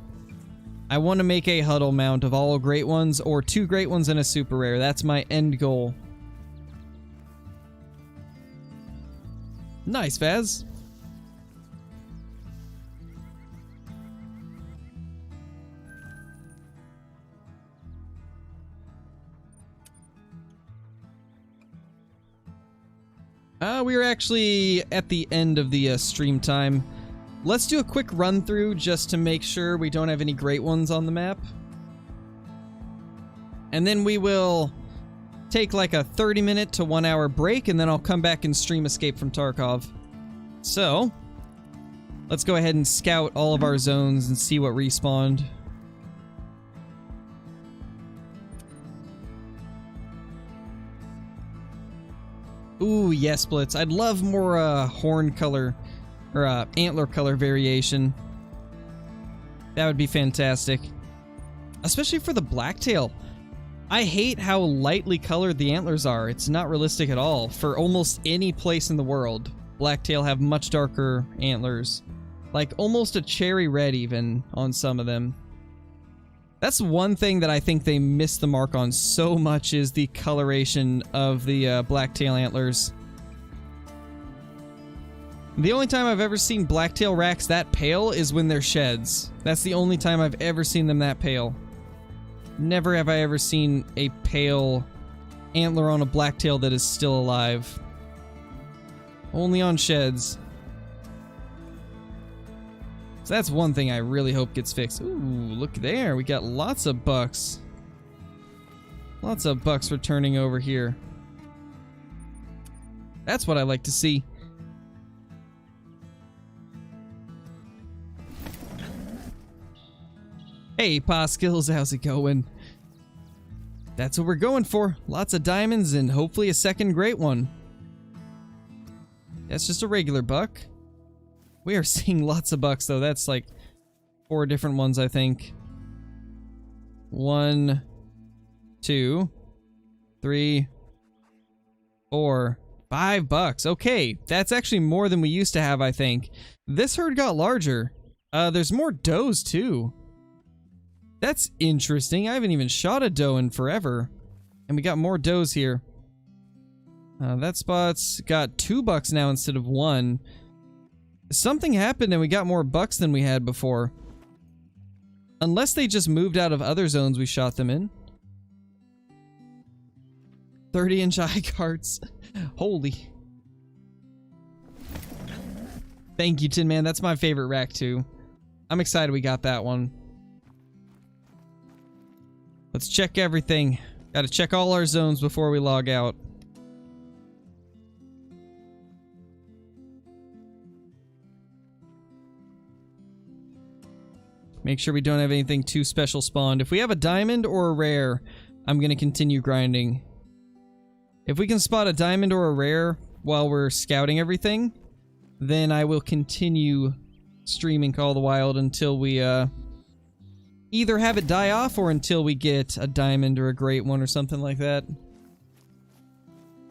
I want to make a huddle mount of all great ones or 2 great ones and a super rare. That's my end goal. Nice, Vaz. We are actually at the end of the stream time. Let's do a quick run through just to make sure we don't have any great ones on the map. And then we will take like a 30-minute to 1-hour break, and then I'll come back and stream Escape from Tarkov. So, let's go ahead and scout all of our zones and see what respawned. Ooh, yes, Blitz. I'd love more horn color or antler color variation. That would be fantastic. Especially for the blacktail. I hate how lightly colored the antlers are. It's not realistic at all. For almost any place in the world, blacktail have much darker antlers. Like almost a cherry red even on some of them. That's one thing that I think they missed the mark on so much is the coloration of the blacktail antlers. The only time I've ever seen blacktail racks that pale is when they're sheds. That's the only time I've ever seen them that pale. Never have I ever seen a pale antler on a blacktail that is still alive. Only on sheds. So that's one thing I really hope gets fixed. Ooh, look there. We got lots of bucks. Lots of bucks returning over here. That's what I like to see. Hey, Pa Skills, how's it going? That's what we're going for. Lots of diamonds and hopefully a second great one. That's just a regular buck. We are seeing lots of bucks, though. That's like 4 different ones, I think. 1, 2, 3, 4, 5 bucks. Okay, that's actually more than we used to have, I think. This herd got larger. There's more does, too. That's interesting. I haven't even shot a doe in forever. And we got more does here. That spot's got 2 bucks now instead of 1. Something happened and we got more bucks than we had before. Unless they just moved out of other zones we shot them in. 30-inch eye cards. Holy. Thank you, Tin Man. That's my favorite rack too. I'm excited we got that one. Let's check everything. Gotta check all our zones before we log out. Make sure we don't have anything too special spawned. If we have a diamond or a rare, I'm gonna continue grinding. If we can spot a diamond or a rare while we're scouting everything, then I will continue streaming Call of the Wild until we either have it die off or until we get a diamond or a great one or something like that.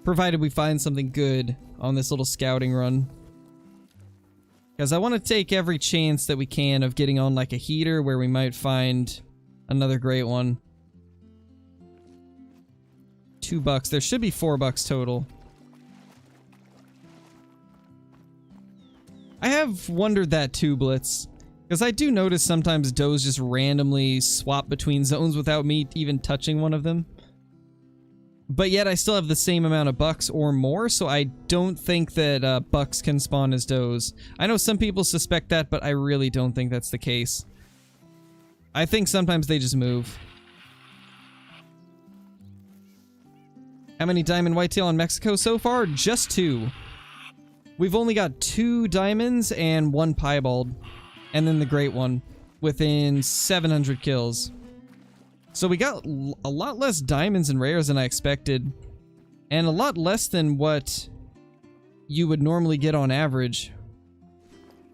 Provided we find something good on this little scouting run. Because I want to take every chance that we can of getting on like a heater where we might find another great one. $2. There should be $4 total. I have wondered that too, Blitz. Because I do notice sometimes does just randomly swap between zones without me even touching one of them. But yet I still have the same amount of bucks or more, so I don't think that bucks can spawn as does. I know some people suspect that, but I really don't think that's the case. I think sometimes they just move. How many diamond whitetail in Mexico so far? Just 2. We've only got 2 diamonds and 1 piebald. And then the great one within 700 kills. So we got a lot less diamonds and rares than I expected. And a lot less than what you would normally get on average.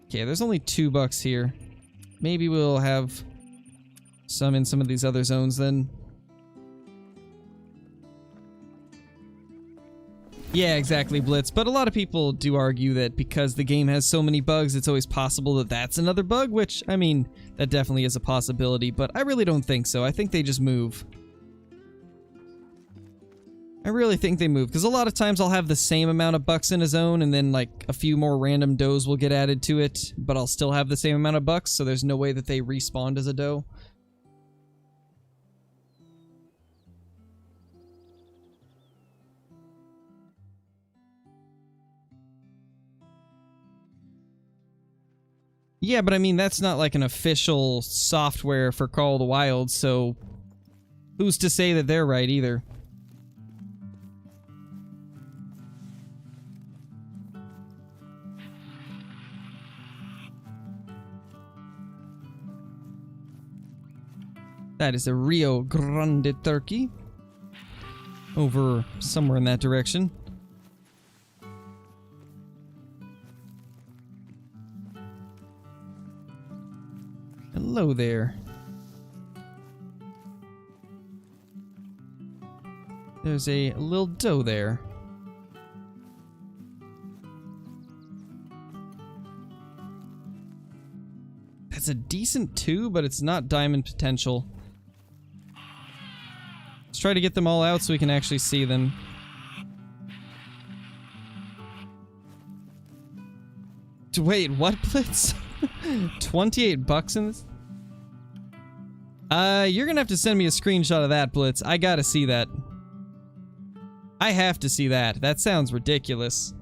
Okay, there's only $2 here. Maybe we'll have some in some of these other zones then. Yeah, exactly, Blitz. But a lot of people do argue that because the game has so many bugs, it's always possible that that's another bug, which, I mean, that definitely is a possibility, but I really don't think so. I think they just move. I really think they move, because a lot of times I'll have the same amount of bucks in a zone, and then, like, a few more random does will get added to it, but I'll still have the same amount of bucks, so there's no way that they respawned as a doe. Yeah, but I mean, that's not like an official software for Call of the Wild, so who's to say that they're right either? That is a Rio Grande turkey. Over somewhere in that direction. Hello there. There's a little doe there. That's a decent 2, but it's not diamond potential. Let's try to get them all out so we can actually see them. Wait, what, Blitz? $28 in this? You're gonna have to send me a screenshot of that, Blitz. I gotta see that. I have to see that. That sounds ridiculous.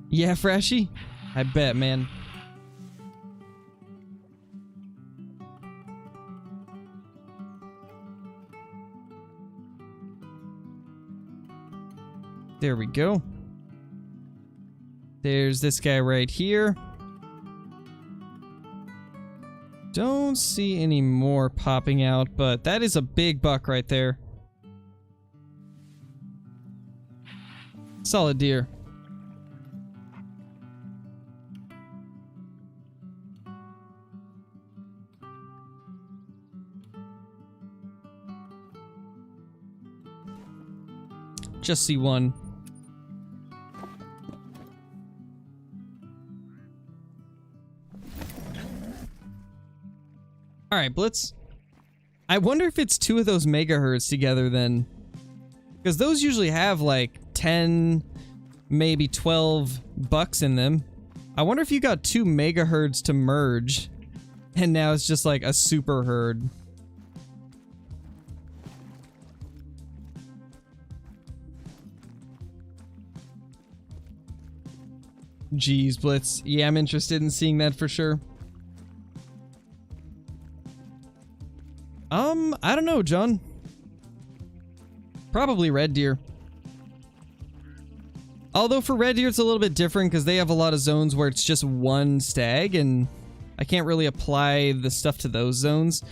Yeah, Freshy? I bet, man. There we go. There's this guy right here. Don't see any more popping out, but that is a big buck right there. Solid deer. Just see one. Alright, Blitz. I wonder if it's 2 of those megahertz together then. Because those usually have like 10, maybe 12 bucks in them. I wonder if you got 2 megahertz to merge. And now it's just like a super herd. Jeez, Blitz. Yeah, I'm interested in seeing that for sure. I don't know, John. Probably red deer. Although for red deer it's a little bit different because they have a lot of zones where it's just one stag, and I can't really apply the stuff to those zones.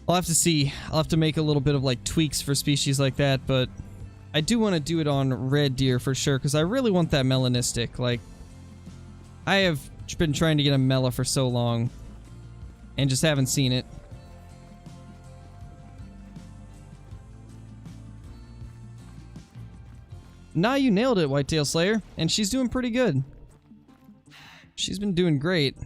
I'll have to see. I'll have to make a little bit of like tweaks for species like that, but I do want to do it on red deer for sure, because I really want that melanistic. Like, I have been trying to get a mela for so long and just haven't seen it. Nah, you nailed it, Whitetail Slayer, and she's doing pretty good. She's been doing great.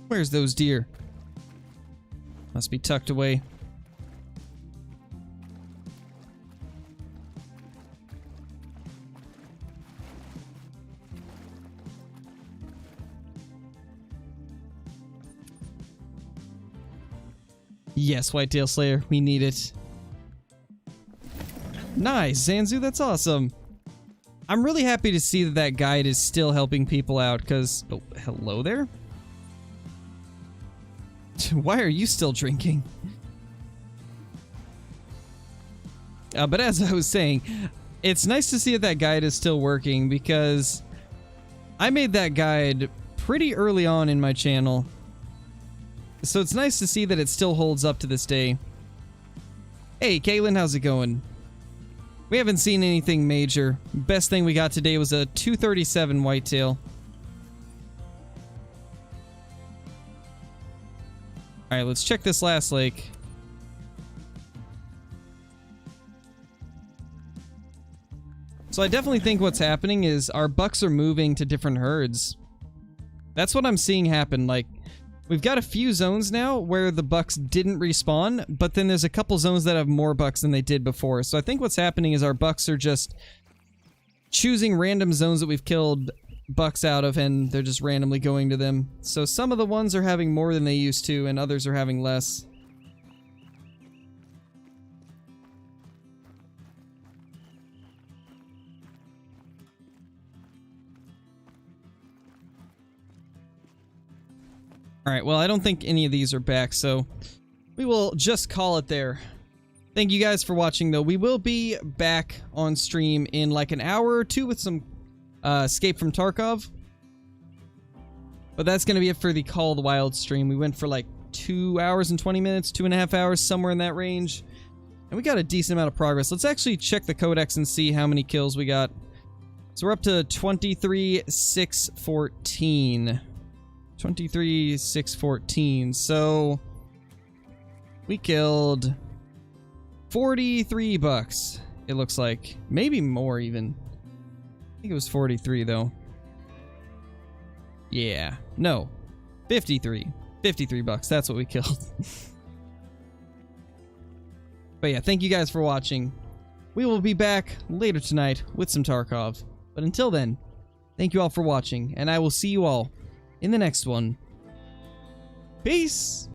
Where's those deer? Must be tucked away. Yes, Whitetail Slayer, we need it. Nice, Zanzu, that's awesome. I'm really happy to see that that guide is still helping people out, because... Oh, hello there? Why are you still drinking? But as I was saying, it's nice to see that that guide is still working, because I made that guide pretty early on in my channel. So it's nice to see that it still holds up to this day. Hey, Caitlin, how's it going? We haven't seen anything major. Best thing we got today was a 237 whitetail. Alright, let's check this last lake. So I definitely think what's happening is our bucks are moving to different herds. That's what I'm seeing happen. Like, we've got a few zones now where the bucks didn't respawn, but then there's a couple zones that have more bucks than they did before. So I think what's happening is our bucks are just choosing random zones that we've killed bucks out of, and they're just randomly going to them. So some of the ones are having more than they used to, and others are having less. Alright, well, I don't think any of these are back, so we will just call it there. Thank you guys for watching, though. We will be back on stream in like an hour or two with some Escape from Tarkov. But that's going to be it for the Call of the Wild stream. We went for like 2 hours and 20 minutes, 2.5 hours, somewhere in that range. And we got a decent amount of progress. Let's actually check the codex and see how many kills we got. So we're up to 23,614. 23,614. So we killed 43 bucks, it looks like. Maybe more even. I think it was 43 though. Yeah. No. 53. 53 bucks. That's what we killed. But yeah, thank you guys for watching. We will be back later tonight with some Tarkov. But until then, thank you all for watching, and I will see you all in the next one. Peace!